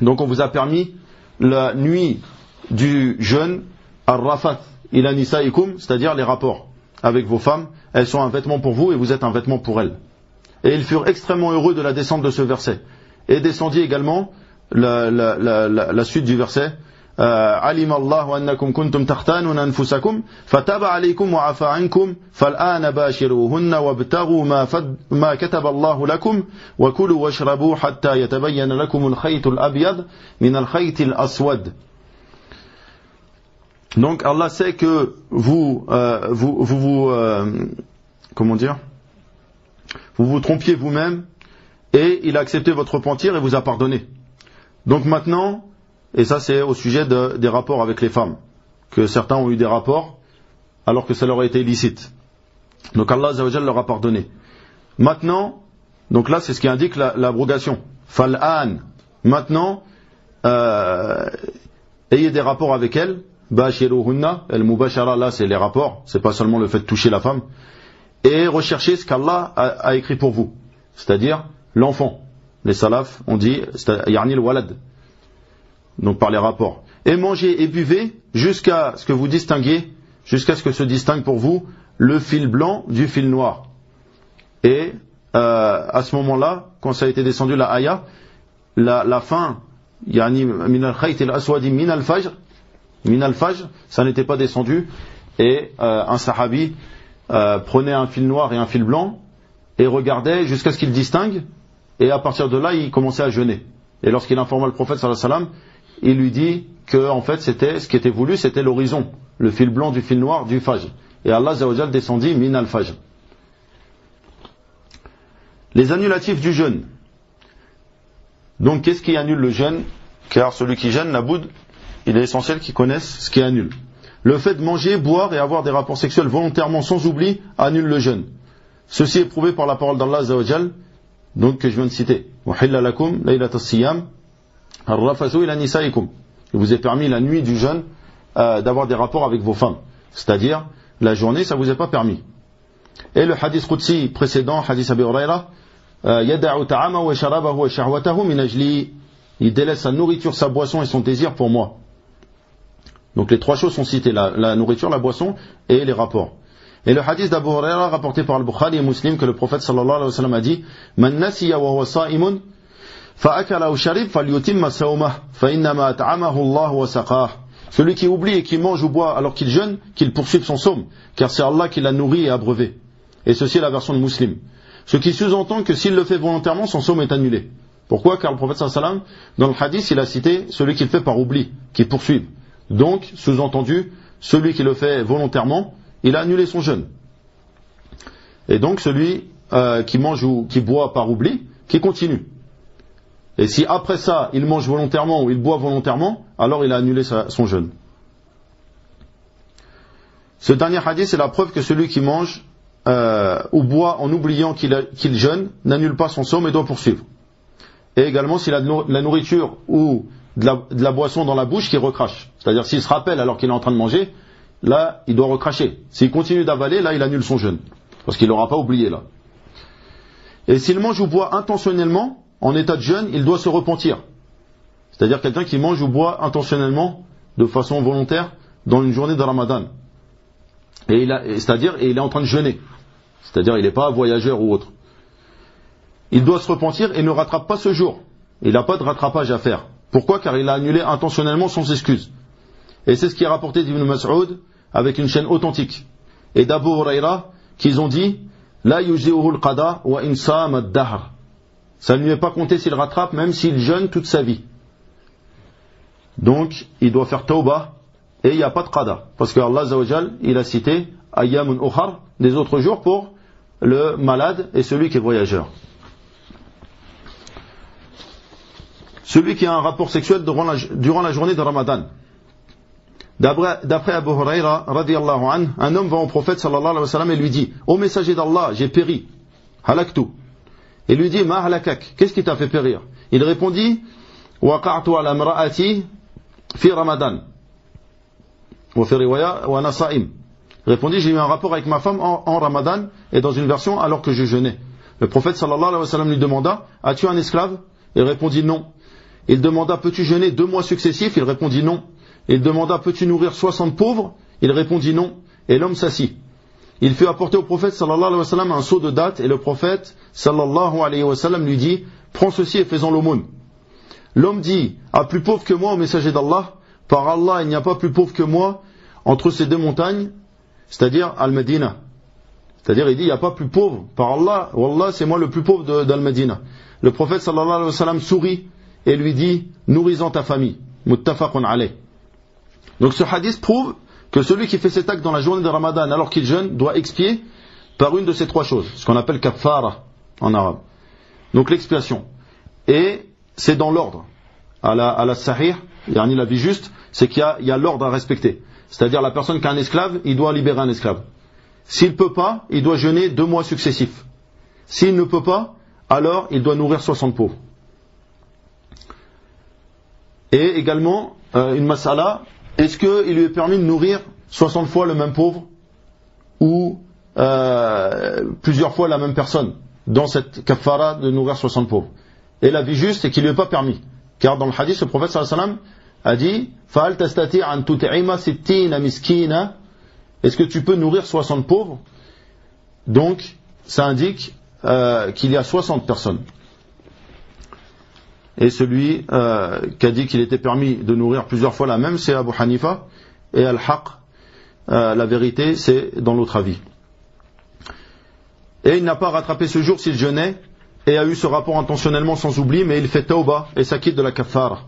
[SPEAKER 1] Donc on vous a permis la nuit du jeûne ar-rafath ila nisaikum, c'est-à-dire les rapports avec vos femmes. Elles sont un vêtement pour vous et vous êtes un vêtement pour elles. Et ils furent extrêmement heureux de la descente de ce verset. Et descendit également la suite du verset: علم الله أنكم كنتم تختانون أنفسكم فتاب عليكم وعفى عنكم فالآن باشروهن وابتغوا ما كتب الله لكم وكلوا واشربوا حتى يتبين لكم الخيط الأبيض من الخيط الأسود. Donc Allah sait que vous trompiez vous-même, et il a accepté votre repentir et vous a pardonné. Donc maintenant, et ça c'est au sujet des rapports avec les femmes, que certains ont eu des rapports alors que ça leur a été illicite. Donc Allah azza wa jalla leur a pardonné. Maintenant, donc là c'est ce qui indique l'abrogation. Fal'an, maintenant, ayez des rapports avec elles. Bashiruhunna, al-mubashara, là c'est les rapports, c'est pas seulement le fait de toucher la femme. Et recherchez ce qu'Allah a écrit pour vous, c'est-à-dire l'enfant. Les salafs ont dit yani al-walad, donc par les rapports. Et mangez et buvez jusqu'à ce que vous distinguiez, jusqu'à ce que se distingue pour vous le fil blanc du fil noir. Et à ce moment-là, quand ça a été descendu la ayah, la fin, yani min al-khayt al-aswadi min al-fajr, ça n'était pas descendu, et un sahabi prenait un fil noir et un fil blanc et regardait jusqu'à ce qu'il distingue, et à partir de là il commençait à jeûner. Et lorsqu'il informa le prophète sallallahu alayhi wa sallam, il lui dit que en fait c'était ce qui était voulu, c'était l'horizon, le fil blanc du fil noir du fajr, et Allah azza wa jalla descendit min al-fajr. Les annulatifs du jeûne. Donc qu'est-ce qui annule le jeûne? Car celui qui jeûne, naboud, il est essentiel qu'il connaisse ce qui annule. Le fait de manger, boire et avoir des rapports sexuels volontairement sans oubli annule le jeûne. Ceci est prouvé par la parole d'Allah azza wa jalla, donc que je viens de citer. Uhilla lakum laylat as-siyam ar-rafathu ila nisaikum. Il vous est permis la nuit du jeûne d'avoir des rapports avec vos femmes. C'est-à-dire la journée, ça vous est pas permis. Et le hadith qudsi précédent, hadith Abi Hurayra, yada'u ta'ama wa sharabahu wa shahwatahu min ajli, il délaisse sa nourriture, sa boisson et son désir pour moi. Donc les trois choses sont citées, la nourriture, la boisson et les rapports. Et le hadith d'Abu Hurayra rapporté par Al-Bukhari et Muslim, que le prophète sallallahu alayhi wa sallam a dit: Man nasiya wa huwa sa'imun fa'akala ou sharib falyutimma sawmah fa innama at'amahu Allah wa saqah. Celui qui oublie et qui mange ou boit alors qu'il jeûne, qu'il poursuive son somme, car c'est Allah qui l'a nourri et abreuvé. Et ceci est la version de Muslim. Ce qui sous-entend que s'il le fait volontairement, son somme est annulé. Pourquoi? Car le prophète sallallahu alayhi wa sallam, dans le hadith, il a cité celui qui le fait par oubli, qui poursuit. Donc, sous-entendu, celui qui le fait volontairement, il a annulé son jeûne. Et donc, celui qui mange ou qui boit par oubli, qui continue. Et si après ça, il mange volontairement ou il boit volontairement, alors il a annulé son jeûne. Ce dernier hadith, c'est la preuve que celui qui mange ou boit en oubliant qu'il jeûne n'annule pas son somme et doit poursuivre. Et également s'il a de la nourriture ou de la boisson dans la bouche qui recrache. C'est-à-dire s'il se rappelle alors qu'il est en train de manger, là il doit recracher. S'il continue d'avaler, là il annule son jeûne. Parce qu'il n'aura pas oublié là. Et s'il mange ou boit intentionnellement, en état de jeûne, il doit se repentir. C'est-à-dire quelqu'un qui mange ou boit intentionnellement, de façon volontaire, dans une journée de Ramadan. Et il est en train de jeûner. C'est-à-dire il n'est pas voyageur ou autre. Il doit se repentir et ne rattrape pas ce jour. Il n'a pas de rattrapage à faire. Pourquoi? Car il a annulé intentionnellement sans excuse. Et c'est ce qui est rapporté d'Ibn Mas'ud avec une chaîne authentique. Et d'Abu Huraira, qu'ils ont dit La yujzi'uhu al-qada wa in sama ad-dahr. Ça ne lui est pas compté s'il rattrape, même s'il jeûne toute sa vie. Donc, il doit faire tawbah, et il n'y a pas de qada. Parce que Allah Azza wa Jal, il a cité ayyamun ukhar, des autres jours pour le malade et celui qui est voyageur. Celui qui a un rapport sexuel durant la journée de Ramadan. D'après Abu Huraira, radiyallahu anhu, un homme va au prophète sallallahu alayhi wa sallam et lui dit Ô messager d'Allah, j'ai péri, halaktu. Et lui dit Ma halakak, qu'est-ce qui t'a fait périr? Il répondit Waqa'tu ala imra'ati fi Ramadan. Wa fi riwaya wa ana sa'im. Il répondit J'ai eu un rapport avec ma femme en Ramadan et dans une version alors que je jeûnais. Le prophète sallallahu alayhi wa sallam lui demanda As-tu un esclave? Il répondit non. Il demanda Peux-tu jeûner 2 mois successifs? Il répondit non. Il demanda Peux-tu nourrir 60 pauvres? Il répondit non. Et l'homme s'assit. Il fut apporté au prophète sallallahu alayhi wa sallam un seau de dattes et le prophète sallallahu alayhi wa sallam lui dit Prends ceci et fais-en l'aumône. L'homme dit plus pauvre que moi au messager d'Allah, par Allah il n'y a pas plus pauvre que moi entre ces 2 montagnes, c'est-à-dire Al-Medina. C'est-à-dire il dit il n'y a pas plus pauvre, par Allah, Wallah c'est moi le plus pauvre d'Al-Medina. Le prophète sallallahu alayhi wa sallam sourit et lui dit nourris-en ta famille. Muttafaqun alayh. Donc ce hadith prouve que celui qui fait cet acte dans la journée de Ramadan alors qu'il jeûne doit expier par une de ces 3 choses, ce qu'on appelle kaffara en arabe. Donc l'expiation. Et c'est dans l'ordre. À la sahih, yani la vie juste, c'est qu'il y a l'ordre à respecter. C'est-à-dire la personne qui a un esclave, il doit libérer un esclave. S'il ne peut pas, il doit jeûner 2 mois successifs. S'il ne peut pas, alors il doit nourrir 60 pauvres. Et également, une mas'ala, est-ce qu'il lui est permis de nourrir 60 fois le même pauvre ou plusieurs fois la même personne dans cette kaffara de nourrir 60 pauvres? Et la vie juste, c'est qu'il ne lui est pas permis. Car dans le hadith, le prophète sallallahu alayhi wa sallam a dit Fa'al tastati' an tut'ima sittina miskina. Est-ce que tu peux nourrir 60 pauvres? Donc, ça indique qu'il y a 60 personnes. Et celui qui a dit qu'il était permis de nourrir plusieurs fois la même, c'est Abu Hanifa. Et Al-Haq, la vérité, c'est dans l'autre avis. Et il n'a pas rattrapé ce jour s'il jeûnait et a eu ce rapport intentionnellement sans oubli, mais il fait tawbah et s'acquitte de la kaffara.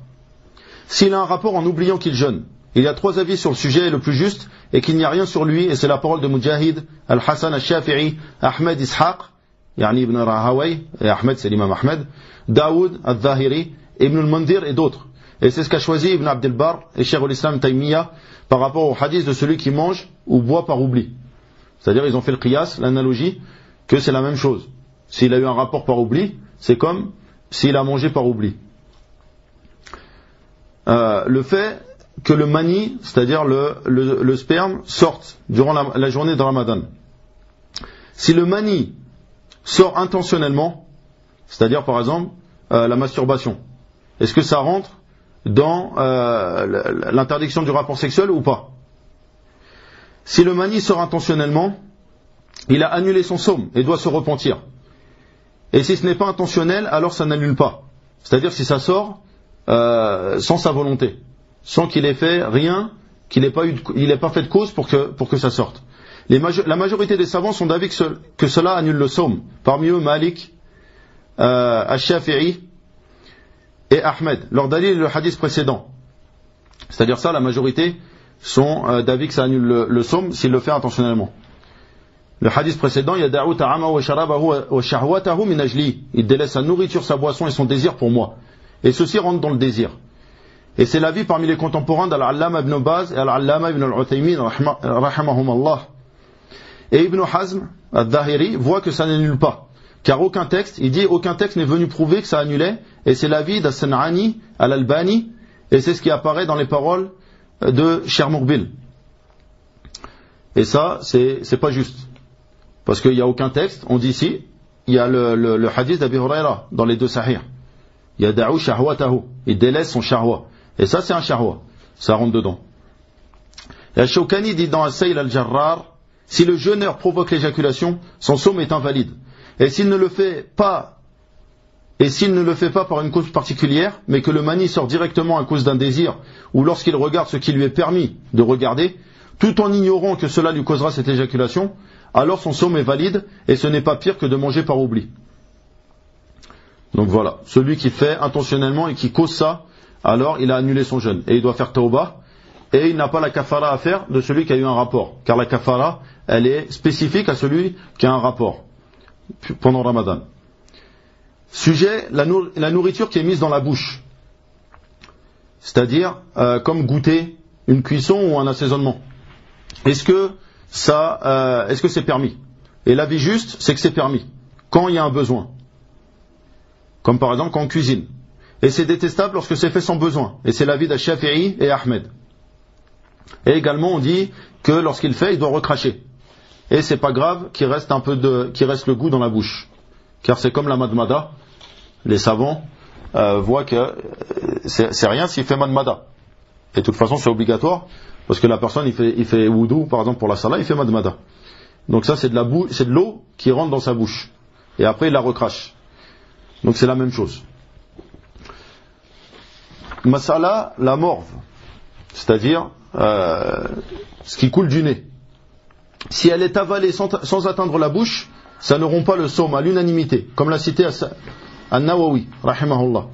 [SPEAKER 1] S'il a un rapport en oubliant qu'il jeûne, il y a 3 avis sur le sujet et le plus juste est qu'il n'y a rien sur lui, et c'est la parole de Mujahid, Al-Hassan Al-Shafi'i, Ahmed Ishaq, Yani Ibn Rahaway, et Ahmed c'est l'imam Ahmed, Daoud Al-Zahiri, Ibn al-Mundir et d'autres. Et c'est ce qu'a choisi Ibn Abd al-Barr et Cheikh al-Islam Taymiyyah par rapport au hadith de celui qui mange ou boit par oubli. C'est-à-dire ils ont fait le qiyas, l'analogie, que c'est la même chose. S'il a eu un rapport par oubli, c'est comme s'il a mangé par oubli. Le fait que le mani, c'est-à-dire le sperme, sorte durant la journée de Ramadan. Si le mani sort intentionnellement, c'est-à-dire par exemple la masturbation, est-ce que ça rentre dans l'interdiction du rapport sexuel ou pas? Si le mani sort intentionnellement, il a annulé son sawm et doit se repentir. Et si ce n'est pas intentionnel, alors ça n'annule pas. C'est-à-dire si ça sort sans sa volonté, sans qu'il ait fait rien, qu'il n'ait pas fait de cause pour que ça sorte. La majorité des savants sont d'avis que cela annule le sawm. Parmi eux, Malik, Al-Shafi'i et Ahmed. Leur dalil est le hadith précédent. C'est-à-dire ça, la majorité sont d'avis que ça annule le sawm s'il le fait intentionnellement. Le hadith précédent, il délaisse sa nourriture, sa boisson et son désir pour moi. Et ceci rentre dans le désir. Et c'est l'avis parmi les contemporains d'Al-Allama ibn Baz et Al-Allama ibn al-Uthaymin, rahimahumallah. Et Ibn Hazm, al-Dhahiri, voit que ça n'annule pas. Car aucun texte, il dit, aucun texte n'est venu prouver que ça annulait. Et c'est l'avis d'As-San'ani, Al-Albani, et c'est ce qui apparaît dans les paroles de Cheikh Mourbil. Et ça, c'est pas juste. Parce qu'il n'y a aucun texte, on dit ici, il y a le hadith d'Abi Huraira dans les deux sahih. Il y a da'u shahwatahu, il délaisse son shahwa. Et ça, c'est un shahwa. Ça rentre dedans. Et Al-Shawkani dit dans As-Sayl al-Jarrar, si le jeûneur provoque l'éjaculation, son somme est invalide. Et s'il ne le fait pas par une cause particulière, mais que le mani sort directement à cause d'un désir, ou lorsqu'il regarde ce qui lui est permis de regarder, tout en ignorant que cela lui causera cette éjaculation, alors son somme est valide, et ce n'est pas pire que de manger par oubli. Donc voilà, celui qui fait intentionnellement et qui cause ça, alors il a annulé son jeûne. Et il doit faire tauba, et il n'a pas la kafara à faire de celui qui a eu un rapport. Car la kafara, elle est spécifique à celui qui a un rapport pendant Ramadan. Sujet, la nourriture qui est mise dans la bouche. C'est-à-dire, comme goûter, une cuisson ou un assaisonnement. Est-ce que c'est permis? Et l'avis juste, c'est que c'est permis. Quand il y a un besoin. Comme par exemple quand on cuisine. Et c'est détestable lorsque c'est fait sans besoin. Et c'est l'avis d'Ash-Shafi'i et Ahmed. Et également, on dit que lorsqu'il fait, il doit recracher. Et c'est pas grave qu'il reste le goût dans la bouche. Car c'est comme la madmada. Les savants voient que c'est rien s'il fait madmada. Et de toute façon, c'est obligatoire. Parce que la personne, il fait wudu, par exemple, pour la salat, il fait madmada. Donc ça, c'est de l'eau qui rentre dans sa bouche. Et après, il la recrache. Donc c'est la même chose. Masala, la morve. C'est-à-dire, ce qui coule du nez. Si elle est avalée sans atteindre la bouche, ça ne rompt pas le sawm à l'unanimité, comme l'a cité An-Nawawi, rahimahullah.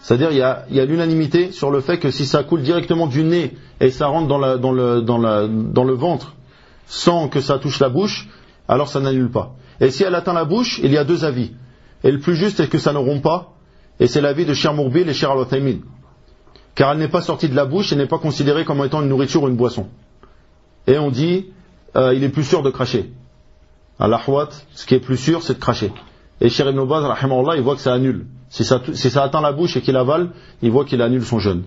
[SPEAKER 1] C'est-à-dire, il y a l'unanimité sur le fait que si ça coule directement du nez et ça rentre dans le ventre sans que ça touche la bouche, alors ça n'annule pas. Et si elle atteint la bouche, il y a deux avis. Et le plus juste est que ça ne rompt pas, et c'est l'avis de Cheikh Mourbil et Cheikh Al-Uthaymin. Car elle n'est pas sortie de la bouche et n'est pas considérée comme étant une nourriture ou une boisson. Et on dit, il est plus sûr de cracher. À l'ahwat, ce qui est plus sûr, c'est de cracher. Et Cheikh Ibn Baz, rahimahullah, il voit que ça annule. Si ça atteint la bouche et qu'il avale, il voit qu'il annule son jeûne.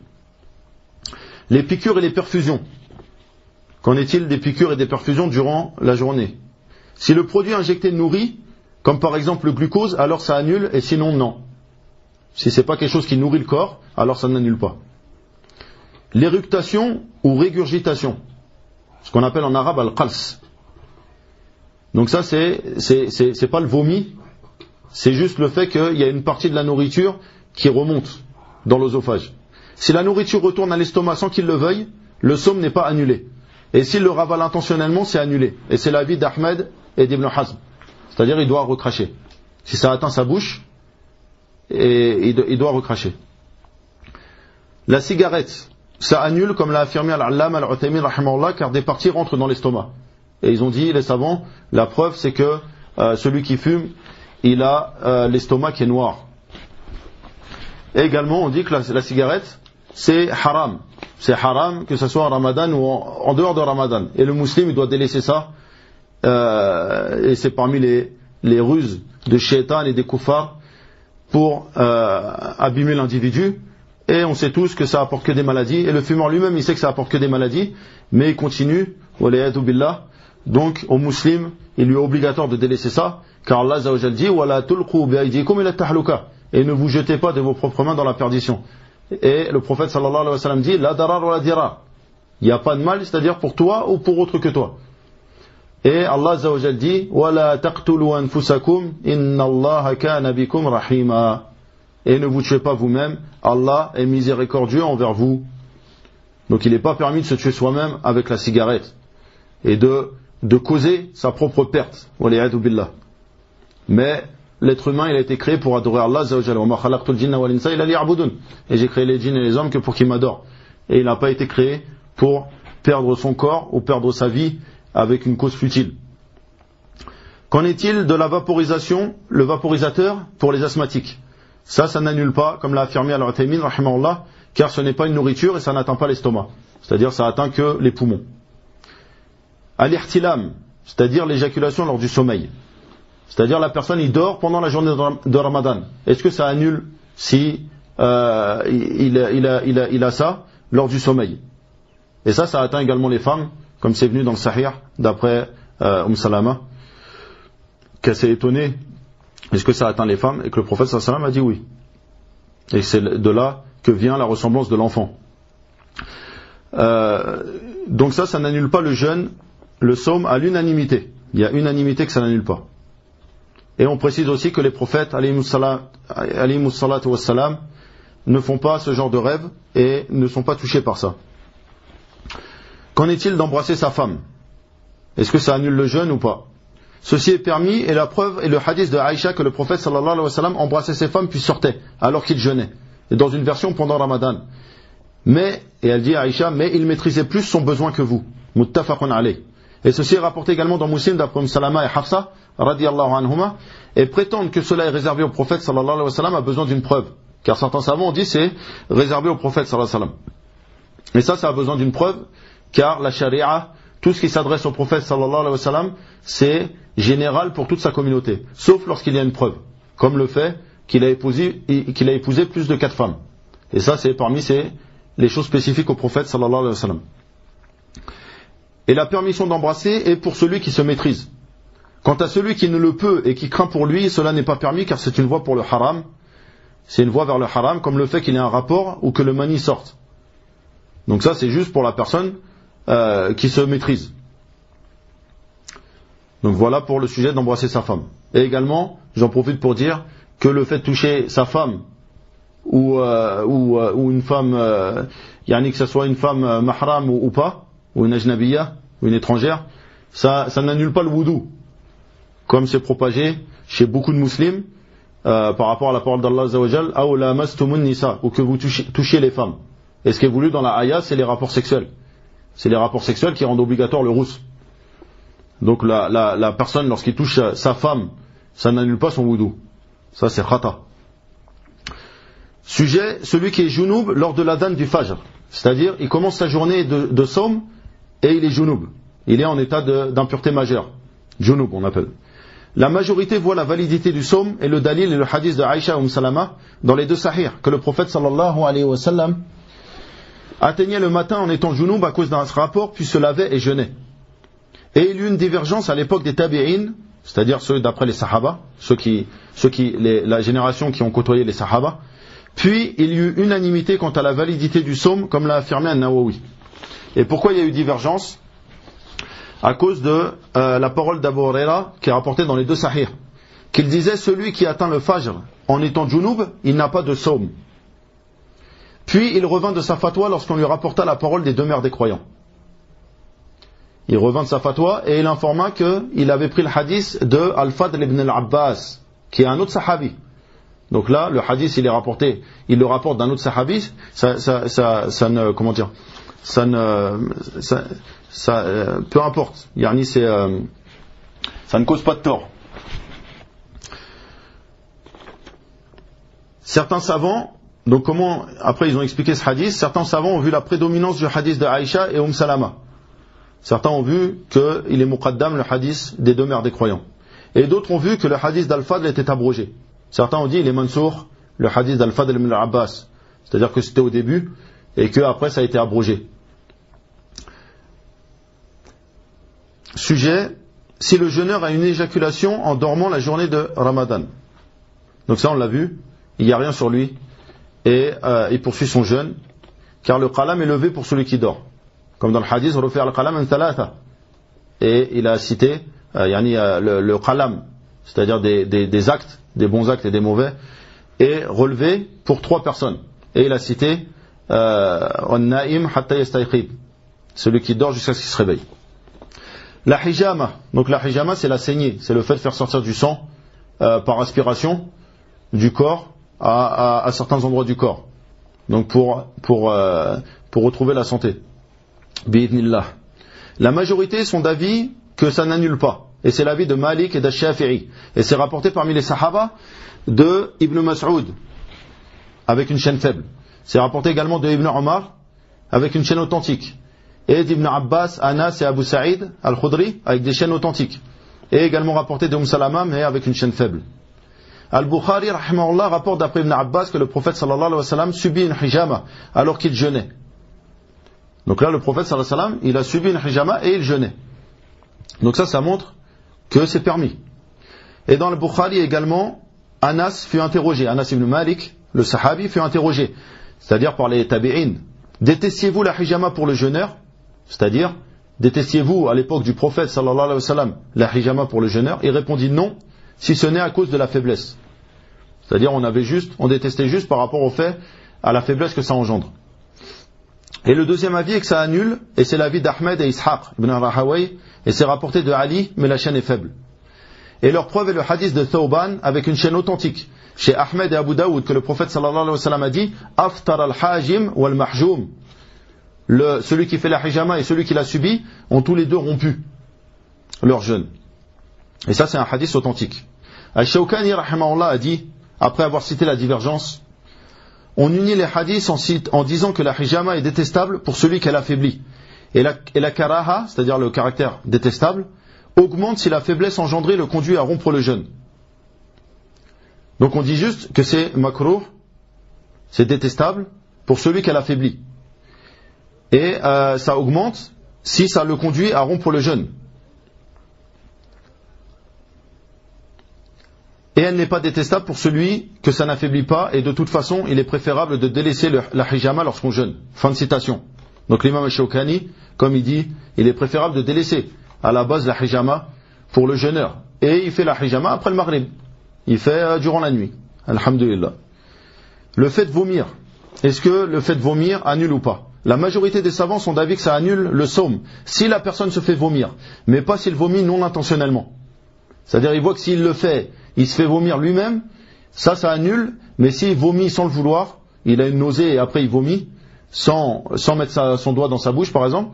[SPEAKER 1] Les piqûres et les perfusions. Qu'en est-il des piqûres et des perfusions durant la journée? Si le produit injecté nourrit, comme par exemple le glucose, alors ça annule, et sinon non. Si c'est pas quelque chose qui nourrit le corps, alors ça n'annule pas. L'éructation ou régurgitation, ce qu'on appelle en arabe al-qals. Donc ça c'est pas le vomi, c'est juste le fait qu'il y a une partie de la nourriture qui remonte dans l'œsophage. Si la nourriture retourne à l'estomac sans qu'il le veuille, le sawm n'est pas annulé. Et s'il le ravale intentionnellement, c'est annulé. Et c'est l'avis d'Ahmed et d'Ibn Hazm. C'est-à-dire il doit recracher. Si ça atteint sa bouche, et il doit recracher. La cigarette, ça annule, comme l'a affirmé Al-Allama Al-Uthaymin rahimahullah, car des parties rentrent dans l'estomac. Et ils ont dit, les savants, la preuve c'est que celui qui fume, il a l'estomac qui est noir. Et également, on dit que la cigarette, c'est haram. C'est haram, que ce soit en Ramadan ou en dehors de Ramadan. Et le musulman, il doit délaisser ça. Et c'est parmi les ruses de shaitan et des koufars pour abîmer l'individu. Et on sait tous que ça apporte que des maladies. Et le fumeur lui-même, il sait que ça apporte que des maladies. Mais il continue. Waliyadu billah. Donc, au musulman, il lui est obligatoire de délaisser ça. Car Allah Azza wa Jalla dit, Wala tulqu bi'aydikum ila tahluka. Et ne vous jetez pas de vos propres mains dans la perdition. Et le prophète sallallahu alayhi wa sallam dit, La darar wa la dirar. Il n'y a pas de mal, c'est-à-dire pour toi ou pour autre que toi. Et Allah Azza wa Jalla dit, Wala taqtulu anfusakum, inna Allaha kana bikum rahima. Et ne vous tuez pas vous-même, Allah est miséricordieux envers vous. Donc il n'est pas permis de se tuer soi-même avec la cigarette. Et de causer sa propre perte. Waliyadu billah. Mais l'être humain, il a été créé pour adorer Allah Azza wa Jalla. Wa ma khalaqtul jinna wal insa illa liya'budun. Et j'ai créé les djinns et les hommes que pour qu'ils m'adorent. Et il n'a pas été créé pour perdre son corps ou perdre sa vie avec une cause futile. Qu'en est-il de la vaporisation, le vaporisateur pour les asthmatiques? ça n'annule pas, comme l'a affirmé Al-Uthaymin, rahimahullah, car ce n'est pas une nourriture et ça n'atteint pas l'estomac. C'est-à-dire ça atteint que les poumons. Al-ihtilam, c'est-à-dire l'éjaculation lors du sommeil. C'est-à-dire la personne, il dort pendant la journée de Ramadan. Est-ce que ça annule si il a ça lors du sommeil? Et ça atteint également les femmes, comme c'est venu dans le Sahih, d'après Salama, qu'elle s'est étonnée, est-ce que ça atteint les femmes? Et que le prophète sallallahu alayhi wa sallam a dit oui. Et c'est de là que vient la ressemblance de l'enfant. Donc ça n'annule pas le jeûne, le sawm à l'unanimité. Il y a unanimité que ça n'annule pas. Et on précise aussi que les prophètes, alayhimus salatu wassalam, ne font pas ce genre de rêve et ne sont pas touchés par ça. Qu'en est-il d'embrasser sa femme? Est-ce que ça annule le jeûne ou pas? Ceci est permis et la preuve est le hadith de Aïcha que le prophète sallallahu alayhi wa sallam embrassait ses femmes puis sortait alors qu'il jeûnait. Et dans une version pendant Ramadan. Mais, et elle dit à Aïcha, mais il maîtrisait plus son besoin que vous. Muttafaqun alayh. Et ceci est rapporté également dans Muslim d'après Salama et Hafsa, radiyallahu anhuma, et prétendent que cela est réservé au prophète sallallahu alayhi wa sallam a besoin d'une preuve. Car certains savants ont dit c'est réservé au prophète sallallahu alayhi wa sallam. Et ça a besoin d'une preuve, car la charia, tout ce qui s'adresse au prophète sallallahu alayhi wa sallam, c'est général pour toute sa communauté, sauf lorsqu'il y a une preuve, comme le fait qu'il a épousé plus de 4 femmes. Et ça c'est parmi les choses spécifiques au prophète sallallahu alayhi wa sallam. Et la permission d'embrasser est pour celui qui se maîtrise. Quant à celui qui ne le peut et qui craint pour lui, cela n'est pas permis car c'est une voie pour le haram. C'est une voie vers le haram, comme le fait qu'il y ait un rapport ou que le mani sorte. Donc ça c'est juste pour la personne qui se maîtrise. Donc voilà pour le sujet d'embrasser sa femme. Et également, j'en profite pour dire que le fait de toucher sa femme ou une femme, que ce soit une femme mahram ou pas, ou une ajnabiyya, ou une étrangère, ça n'annule pas le wudu, comme c'est propagé chez beaucoup de musulmans par rapport à la parole d'Allah azza wa jal, aw lamastumun nisa, ou que vous touchiez les femmes. Et ce qui est voulu dans la ayah, c'est les rapports sexuels. C'est les rapports sexuels qui rendent obligatoire le rousse. Donc la personne, lorsqu'il touche sa femme, ça n'annule pas son wudu. Ça c'est khata. Sujet, celui qui est junub lors de l'adhan du fajr. C'est-à-dire, il commence sa journée de sawm et il est junub. Il est en état d'impureté majeure. Junub, on appelle. La majorité voit la validité du sawm et le dalil et le hadith de Aïcha Salama dans les deux sahih, que le prophète sallallahu alayhi wa sallam atteignait le matin en étant junub à cause d'un rapport, puis se lavait et jeûnait. Et il y eut une divergence à l'époque des tabi'in, c'est-à-dire ceux d'après les sahaba, la génération qui ont côtoyé les sahaba. Puis il y eut unanimité quant à la validité du sawm, comme l'a affirmé An-Nawawi. Et pourquoi il y a eu divergence? À cause de la parole d'Abu Huraira qui est rapportée dans les deux sahih, qu'il disait celui qui atteint le fajr en étant junub, il n'a pas de sawm. Puis il revint de sa fatwa lorsqu'on lui rapporta la parole des deux mères des croyants. Il revint de sa fatwa et il informa qu'il avait pris le hadith de Al-Fadl ibn al-Abbas, qui est un autre sahabi. Donc là, le hadith, il le rapporte d'un autre sahabi, peu importe. Ça ne cause pas de tort. Certains savants, donc après ils ont expliqué ce hadith, certains savants ont vu la prédominance du hadith de Aïcha et Salama. Certains ont vu qu'il est muqaddam, le hadith des deux mères des croyants. Et d'autres ont vu que le hadith d'Al-Fadl était abrogé. Certains ont dit il est mansour, le hadith d'Al-Fadl ibn al-Abbas. C'est-à-dire que c'était au début et qu'après ça a été abrogé. Sujet, si le jeûneur a une éjaculation en dormant la journée de Ramadan. Donc ça on l'a vu, il n'y a rien sur lui et il poursuit son jeûne car le qalam est levé pour celui qui dort. Comme dans le hadith, refaire le qalam en thalatha. Et il a cité le qalam, c'est-à-dire des actes, des bons actes et des mauvais, est relevé pour 3 personnes. Et il a cité an-na'im hatta yastayqid, celui qui dort jusqu'à ce qu'il se réveille. La hijama, donc la hijama c'est la saignée, c'est le fait de faire sortir du sang par aspiration du corps à certains endroits du corps. Donc pour retrouver la santé. Bi'idnillah. La majorité sont d'avis que ça n'annule pas. Et c'est l'avis de Malik et d'Ash-Shafi'i. Et c'est rapporté parmi les sahaba de Ibn Mas'ud, avec une chaîne faible. C'est rapporté également de Ibn Omar avec une chaîne authentique. Et d'Ibn Abbas, Anas et Abu Saïd al-Khudri avec des chaînes authentiques. Et également rapporté de Salama mais avec une chaîne faible. Al-Bukhari, rahimahullah, rapporte d'après Ibn Abbas que le prophète sallallahu alayhi wa sallam subit une hijama alors qu'il jeûnait. Donc là, le prophète sallallahu alayhi wa sallam, il a subi une hijama et il jeûnait. Donc ça montre que c'est permis. Et dans le Bukhari également, Anas fut interrogé, Anas ibn Malik, le sahabi, fut interrogé, c'est-à-dire par les tabi'in. Détestiez-vous la hijama pour le jeûneur? C'est-à-dire, détestiez-vous à l'époque du prophète sallallahu alayhi wa sallam la hijama pour le jeûneur? Il répondit non, si ce n'est à cause de la faiblesse. C'est-à-dire, on détestait juste par rapport au fait, à la faiblesse que ça engendre. Et le deuxième avis est que ça annule, et c'est l'avis d'Ahmed et Ishaq ibn Rahaway, et c'est rapporté de Ali, mais la chaîne est faible. Et leur preuve est le hadith de Thawban avec une chaîne authentique. Chez Ahmed et Abu Daoud, que le prophète sallallahu alayhi wa sallam a dit Aftar al-hajim wal-mahjoum. Celui qui fait la hijama et celui qui l'a subi ont tous les deux rompu leur jeûne. Et ça, c'est un hadith authentique. Al-Shawkani, rahimahullah, a dit, après avoir cité la divergence, on unit les hadiths en disant que la hijama est détestable pour celui qu'elle affaiblit. Et la karaha, c'est-à-dire le caractère détestable, augmente si la faiblesse engendrée le conduit à rompre le jeûne. Donc on dit juste que c'est makruh, c'est détestable pour celui qu'elle affaiblit. Et ça augmente si ça le conduit à rompre le jeûne. Et elle n'est pas détestable pour celui que ça n'affaiblit pas, et de toute façon, il est préférable de délaisser la hijama lorsqu'on jeûne. Fin de citation. Donc l'imam al-Shawkani, comme il dit, il est préférable de délaisser à la base la hijama pour le jeûneur. Et il fait la hijama après le maghrib. Il fait durant la nuit. Alhamdulillah. Le fait de vomir. Est-ce que le fait de vomir annule ou pas? La majorité des savants sont d'avis que ça annule le sawm. Si la personne se fait vomir, mais pas s'il vomit non intentionnellement. C'est-à-dire il voit que s'il le fait, il se fait vomir lui-même, ça annule, mais s'il vomit sans le vouloir, il a une nausée et après il vomit, sans mettre son doigt dans sa bouche par exemple,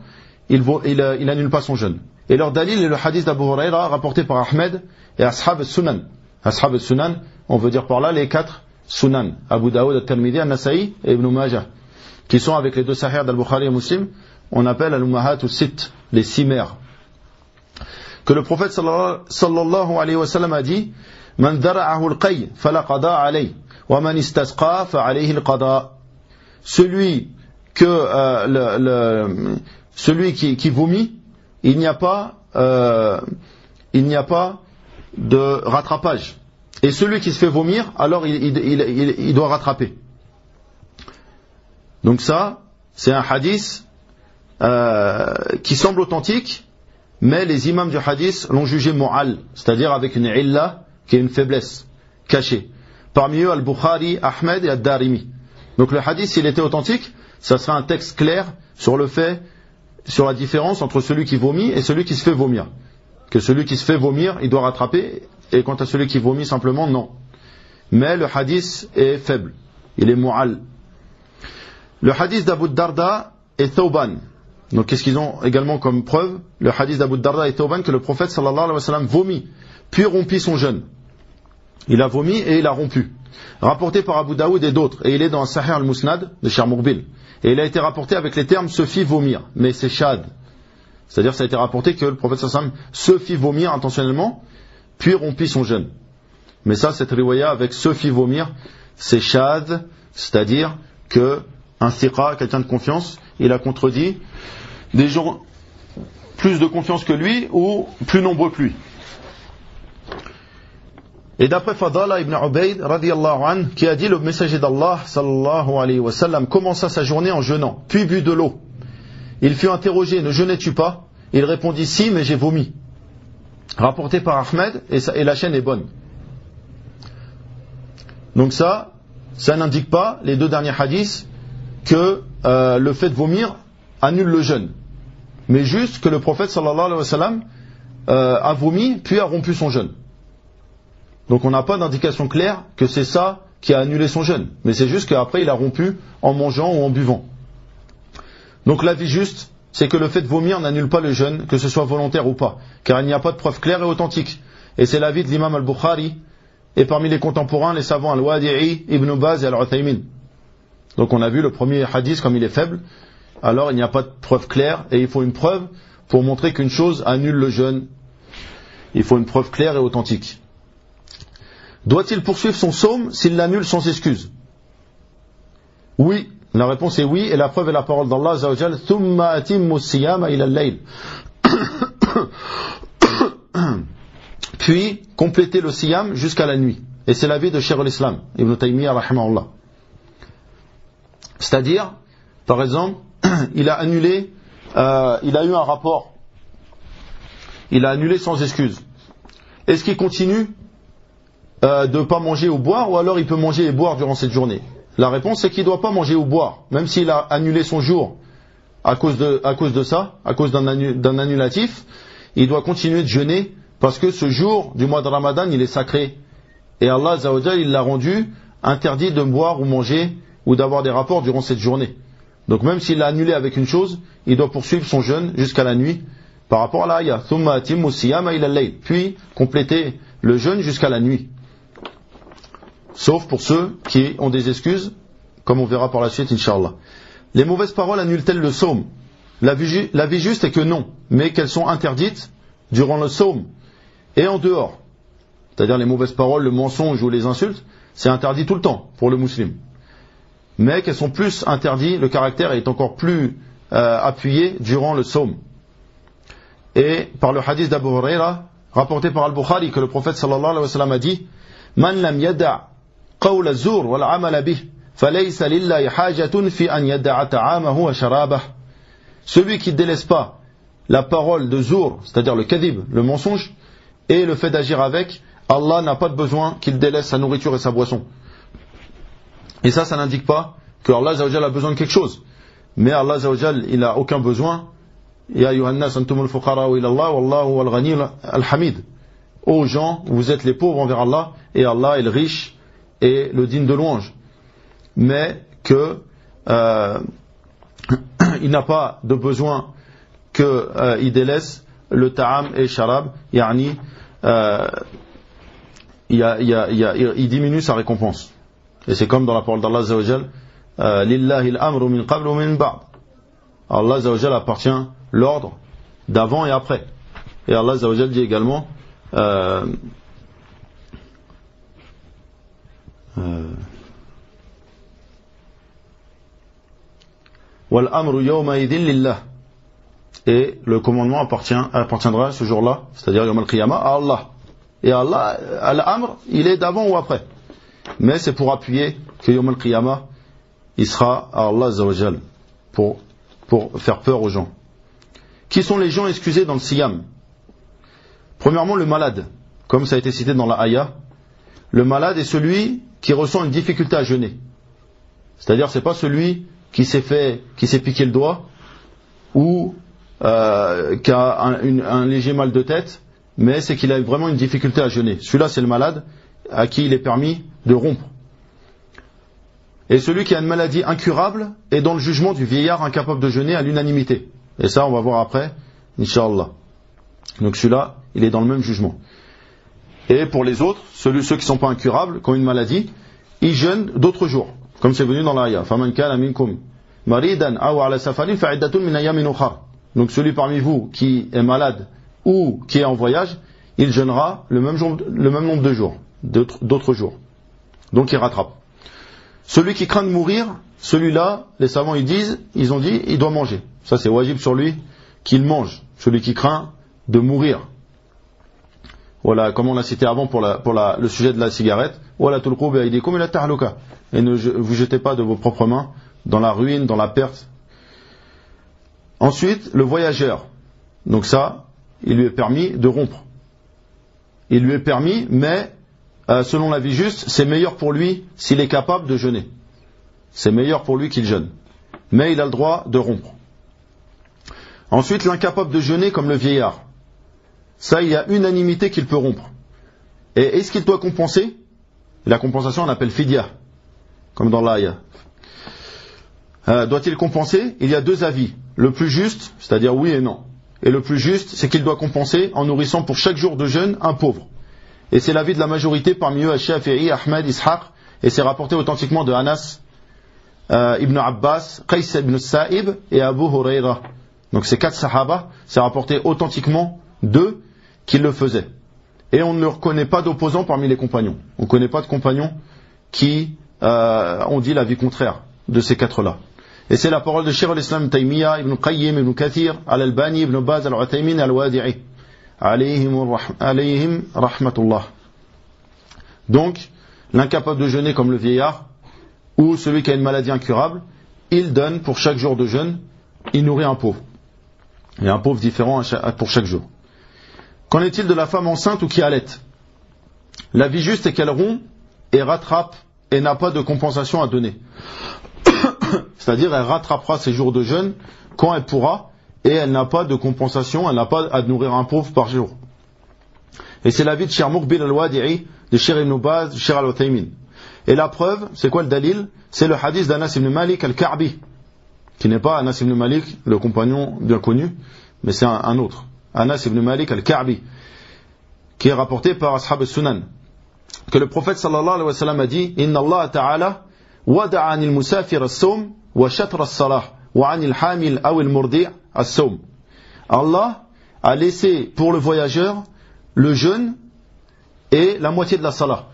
[SPEAKER 1] il annule pas son jeûne. Et leur dalil est le hadith d'Abu Huraira rapporté par Ahmed et Ashab al-Sunan. Ashab al-Sunan, on veut dire par là les 4 Sunan, Abu Daoud, al-Tirmidhi, al-Nasa'i et Ibn Majah, qui sont avec les 2 Sahih d'Al-Bukhari et Muslim, on appelle al-Ummahat ou Sit, les 6 mères. Que le prophète sallallahu alayhi wa sallam a dit Man dhara'ahu al-qay fala qada alayhi wa man istasqa fa alayhi al-qada. Celui qui vomit, il n'y a pas de rattrapage. Et celui qui se fait vomir, alors il doit rattraper. Donc ça, c'est un hadith qui semble authentique, mais les imams du hadith l'ont jugé mu'al, c'est-à-dire avec une illa, qui est une faiblesse cachée. Parmi eux, Al-Bukhari, Ahmed et Ad-Darimi. Donc le hadith, s'il était authentique, ça serait un texte clair sur la différence entre celui qui vomit et celui qui se fait vomir. Que celui qui se fait vomir, il doit rattraper, et quant à celui qui vomit simplement, non. Mais le hadith est faible, il est mu'al. Le hadith d'Abu Darda et Thawban. Donc qu'est-ce qu'ils ont également comme preuve? Le hadith d'Abu Darda et Thawban, que le prophète sallallahu alayhi wa sallam vomit, puis rompit son jeûne. Il a vomi et il a rompu. Rapporté par Abu Daoud et d'autres, et il est dans Sahih al-Musnad de Sharmurbil. Et il a été rapporté avec les termes se fit vomir, mais c'est shad. C'est-à-dire ça a été rapporté que le prophète sallallahu alayhi wa sallam se fit vomir intentionnellement, puis rompit son jeûne. Mais ça, cette riwaya avec se fit vomir, c'est shad, c'est-à-dire que un thiqa, quelqu'un de confiance, il a contredit des gens plus de confiance que lui ou plus nombreux que lui. Et d'après Fadala ibn Ubayd radiyallahu anhu, qui a dit le messager d'Allah sallallahu alayhi wa sallam commença sa journée en jeûnant, puis but de l'eau. Il fut interrogé, ne jeûnais-tu pas? Il répondit si, mais j'ai vomi. Rapporté par Ahmed, et la chaîne est bonne. Donc ça n'indique pas, les 2 derniers hadiths, que le fait de vomir annule le jeûne. Mais juste que le prophète sallallahu alayhi wa sallam a vomi, puis a rompu son jeûne. Donc on n'a pas d'indication claire que c'est ça qui a annulé son jeûne. Mais c'est juste qu'après il a rompu en mangeant ou en buvant. Donc l'avis juste, c'est que le fait de vomir n'annule pas le jeûne, que ce soit volontaire ou pas. Car il n'y a pas de preuve claire et authentique. Et c'est l'avis de l'imam al-Bukhari, et parmi les contemporains, les savants al-Wadi'i, Ibn Baz et al-Uthaymin. Donc on a vu le premier hadith comme il est faible, alors il n'y a pas de preuve claire et il faut une preuve pour montrer qu'une chose annule le jeûne. Il faut une preuve claire et authentique. Doit-il poursuivre son psaume s'il l'annule sans excuse? Oui, la réponse est oui, et la preuve est la parole d'Allah Azza wa Jal, thumma atimmu siyama ila al-layl. Puis complétez le siyam jusqu'à la nuit. Et c'est l'avis de Cheikh al-Islam, Ibn Taymiyyah rahimahullah. C'est-à-dire, par exemple, il a annulé, il a eu un rapport, il a annulé sans excuse. Est-ce qu'il continue de ne pas manger ou boire, ou alors il peut manger et boire durant cette journée? La réponse c'est qu'il ne doit pas manger ou boire, même s'il a annulé son jour à cause de ça, à cause d'un annulatif, il doit continuer de jeûner, parce que ce jour du mois de Ramadan, il est sacré. Et Allah Azza wa Jal, il l'a rendu interdit de boire ou manger, ou d'avoir des rapports durant cette journée. Donc même s'il l'a annulé avec une chose, il doit poursuivre son jeûne jusqu'à la nuit, par rapport à l'ayah. Thumma atimmu siyama ila al-layl. Puis compléter le jeûne jusqu'à la nuit. Sauf pour ceux qui ont des excuses, comme on verra par la suite, Inch'Allah. Les mauvaises paroles annulent-elles le psaume? La vie juste est que non, mais qu'elles sont interdites durant le psaume et en dehors. C'est-à-dire les mauvaises paroles, le mensonge ou les insultes, c'est interdit tout le temps pour le musulman. Mais qu'elles sont plus interdites, le caractère est encore plus appuyé durant le psaume. Et par le hadith d'Abu Huraira, rapporté par Al-Bukhari, que le prophète sallallahu alayhi wa sallam a dit, Man lam yada' qawl az-zur wal 'amala bih, falaysa lillahi hajatun fi an yada'a ta'amahu wa sharabah. Celui qui ne délaisse pas la parole de zur, c'est-à-dire le kadhib, le mensonge, et le fait d'agir avec, Allah n'a pas de besoin qu'il délaisse sa nourriture et sa boisson. Et ça n'indique pas que Allah Azza wa Jal a besoin de quelque chose. Mais Allah Azza wa Jal, il n'a aucun besoin. Ya ayyuhannas antumul fuqara'u ila Allah wallahu wal ghani al hamid. Ô gens, vous êtes les pauvres envers Allah et Allah est le riche et le digne de louange. Mais que il n'a pas de besoin qu'il délaisse le ta'am et sharab, yani il diminue sa récompense. Et c'est comme dans la parole d'Allah Azza wa Jal, lillahi al-amru min qabl wa min ba'd. Allah Azza wa Jal appartient l'ordre d'avant et après. Et Allah Azza wa Jal dit également wal amru yawma idhin lillah. Et le commandement appartiendra ce jour-là, c'est-à-dire yawm al-qiyamah, à Allah. Et Allah, al-amr, il est d'avant ou après. Mais c'est pour appuyer que yawm al-qiyamah, il sera à Allah Azza wa Jal, pour faire peur aux gens. Qui sont les gens excusés dans le siyam? Premièrement, le malade, comme ça a été cité dans la ayah. Le malade est celui qui ressent une difficulté à jeûner. C'est-à-dire, c'est pas celui qui s'est piqué le doigt ou qui a un léger mal de tête, mais c'est qu'il a vraiment une difficulté à jeûner. Celui-là, c'est le malade à qui il est permis de rompre. Et celui qui a une maladie incurable est dans le jugement du vieillard incapable de jeûner à l'unanimité. Et ça, on va voir après, Inch'Allah. Donc celui-là, il est dans le même jugement. Et pour les autres, ceux qui ne sont pas incurables, qui ont une maladie, ils jeûnent d'autres jours, comme c'est venu dans l'ayah. فَمَنْ كَانَ مِنْكُمْ مَرِيدًا أَوْ عَلَى سَفَرٍ فَعِدَّةٌ مِنْ أَيَّامٍ أُخَرَ. Donc celui parmi vous qui est malade ou qui est en voyage, il jeûnera le même nombre de jours, d'autres jours. Donc il rattrape. Celui qui craint de mourir, celui-là, les savants ils ont dit, il doit manger. Ça c'est wajib sur lui qu'il mange. Celui qui craint de mourir. Voilà, comme on l'a cité avant pour le sujet de la cigarette. Voilà, tulqu bi aydikum ila tahluka. Et ne vous jetez pas de vos propres mains dans la ruine, dans la perte. Ensuite, le voyageur. Donc ça, il lui est permis de rompre. Il lui est permis, mais selon la vie juste, c'est meilleur pour lui s'il est capable de jeûner. C'est meilleur pour lui qu'il jeûne. Mais il a le droit de rompre. Ensuite, l'incapable de jeûner comme le vieillard. Ça, il y a unanimité qu'il peut rompre. Et est-ce qu'il doit compenser? La compensation, on appelle fidya, comme dans l'ayah. Doit-il compenser? Il y a deux avis. Le plus juste, c'est-à-dire oui et non. Et le plus juste, c'est qu'il doit compenser en nourrissant pour chaque jour de jeûne un pauvre. Et c'est l'avis de la majorité, parmi eux Shafi'i, Ahmed, Ishaq, et c'est rapporté authentiquement de Anas, Ibn Abbas, Qais ibn Sa'ib et Abu Huraira. Donc ces 4 sahaba, c'est rapporté authentiquement d'eux qui le faisaient. Et on ne reconnaît pas d'opposants parmi les compagnons. On ne connaît pas de compagnons qui ont dit l'avis contraire de ces 4-là. Et c'est la parole de Cheikh al-Islam Taymiyyah, Ibn Qayyim, Ibn Kathir, Al-Albani, Ibn Baz, Al-Uthaymin, Al-Wadi'i. Alayhim rahmatullah. Donc, l'incapable de jeûner comme le vieillard, ou celui qui a une maladie incurable, il donne pour chaque jour de jeûne, il nourrit un pauvre. Il y a un pauvre différent pour chaque jour. Qu'en est-il de la femme enceinte ou qui allaite? La vie juste est qu'elle rompt et rattrape et n'a pas de compensation à donner. C'est-à-dire, elle rattrapera ses jours de jeûne quand elle pourra, et elle n'a pas de compensation, elle n'a pas à nourrir un pauvre par jour. Et c'est l'avis de Cheikh Muqbil al-Wadi'i, de Cheikh Ibn Baz, de Cheikh al-Uthaymin. Et la preuve, c'est quoi le dalil? C'est le hadith d'Anas ibn Malik al-Ka'bi, qui n'est pas Anas ibn Malik, le compagnon bien connu, mais c'est un autre. Anas ibn Malik al-Ka'bi, qui est rapporté par Ashab al-Sunan, que le prophète sallallahu alayhi wa sallam a dit: Inna Allah ta'ala wada'a anil musafir as-sawm wa shatr as-salah wa anil hamil aw al-murdi' as-sawm. Allah a laissé pour le voyageur le jeûne et la moitié de la salah.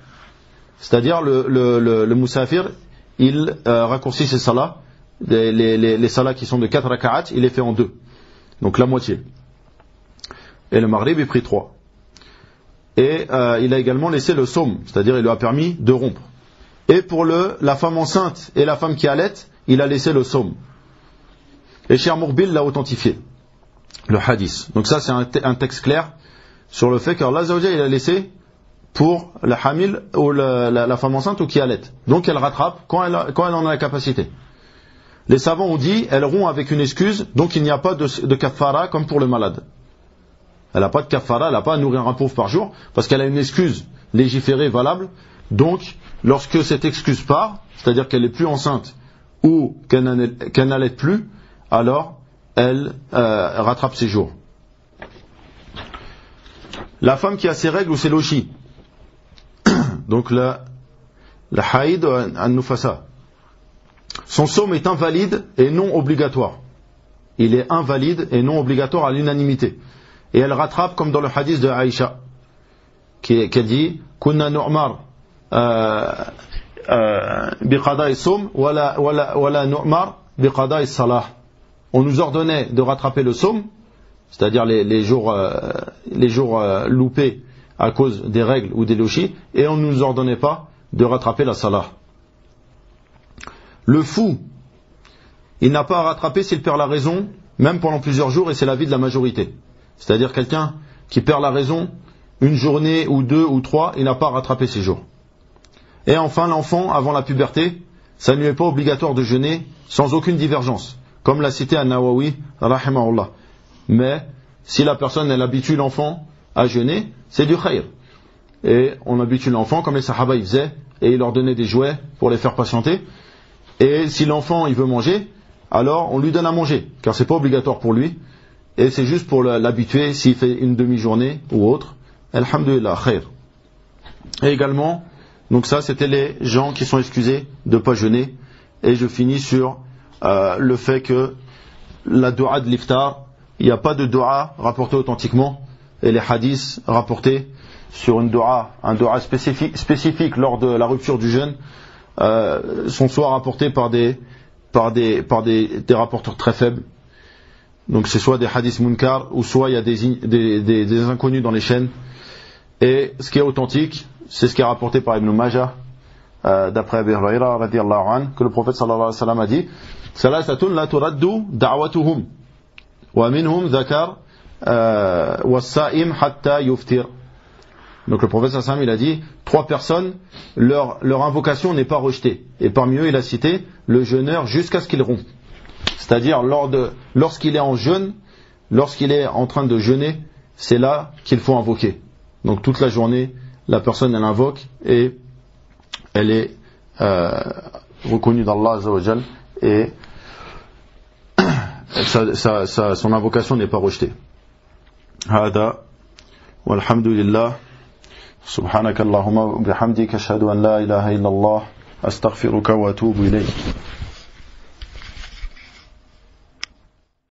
[SPEAKER 1] C'est-à-dire le musafir, il raccourcit ses salahs, les salahs qui sont de 4 raka'at, il les fait en 2. Donc la moitié. Et le maghrib est pris 3. Et il a également laissé le sawm, c'est-à-dire il lui a permis de rompre. Et pour la femme enceinte et la femme qui allaite, il a laissé le sawm. Et Cheikh Muqbil l'a authentifié, le hadith. Donc ça c'est un texte clair sur le fait qu'Allah Azza wa Jalla il a laissé pour la hamil ou la femme enceinte ou qui allaite. Donc elle rattrape quand elle en a la capacité. Les savants ont dit, elle rompt avec une excuse, donc il n'y a pas de kaffara comme pour le malade. Elle n'a pas de kaffara, elle n'a pas à nourrir un pauvre par jour, parce qu'elle a une excuse légiférée valable. Donc, lorsque cette excuse part, c'est-à-dire qu'elle n'est plus enceinte ou qu'elle n'allait plus, alors elle rattrape ses jours. La femme qui a ses règles ou ses lochis, donc la haïd an-nufasa, son sawm est invalide et non obligatoire. Il est invalide et non obligatoire à l'unanimité. Et elle rattrape comme dans le hadith de Aïcha, qui dit Kunna nu'mar biqada'i sawm wala nu'mar biqada'i salah. On nous ordonnait de rattraper le sawm, c'est-à-dire les jours loupés à cause des règles ou des lochis, et on ne nous ordonnait pas de rattraper la salah. Le fou, il n'a pas à rattraper s'il perd la raison, même pendant plusieurs jours, et c'est l'avis de la majorité. C'est-à-dire quelqu'un qui perd la raison une journée ou 2 ou 3, il n'a pas à rattraper ses jours. Et enfin, l'enfant, avant la puberté, ça ne lui est pas obligatoire de jeûner sans aucune divergence, comme l'a cité An-Nawawi, rahimahullah. Mais si la personne, elle habitue l'enfant à jeûner, c'est du khayr. Et on habitue l'enfant comme les sahaba ils faisaient, et ils leur donnaient des jouets pour les faire patienter. Et si l'enfant il veut manger, alors on lui donne à manger, car c'est pas obligatoire pour lui, et c'est juste pour l'habituer s'il fait une demi-journée ou autre. Alhamdulillah, khayr. Et également, donc ça c'était les gens qui sont excusés de ne pas jeûner. Et je finis sur le fait que la dua de l'iftar, il n'y a pas de dua rapportée authentiquement, et les hadiths rapportés sur un dua spécifique lors de la rupture du jeûne sont soit rapportés par des rapporteurs très faibles. Donc c'est soit des hadiths munkar, ou soit il y a des inconnus dans les chaînes. Et ce qui est authentique, c'est ce qui est rapporté par Ibn Majah, d'après Abi Huraira radiyallahu anhu, que le prophète sallallahu alayhi wa sallam a dit: Salasatun la turaddu da'watuhum, wa minhum zakar was-sa'im hatta yuftir. Donc le prophète sallallahu alayhi wa sallam il a dit 3 personnes, leur invocation n'est pas rejetée. Et parmi eux il a cité le jeûneur jusqu'à ce qu'il rompt. C'est-à-dire lorsqu'il est en jeûne, lorsqu'il est en train de jeûner, c'est là qu'il faut invoquer. Donc toute la journée, la personne elle invoque et elle est reconnue d'Allah Azza wa Jal, et son invocation n'est pas rejetée. Hada walhamdulillah, subhanakallahumma wa bihamdika ashhadu an la ilaha illallah, astaghfiruka wa atubu ilayk.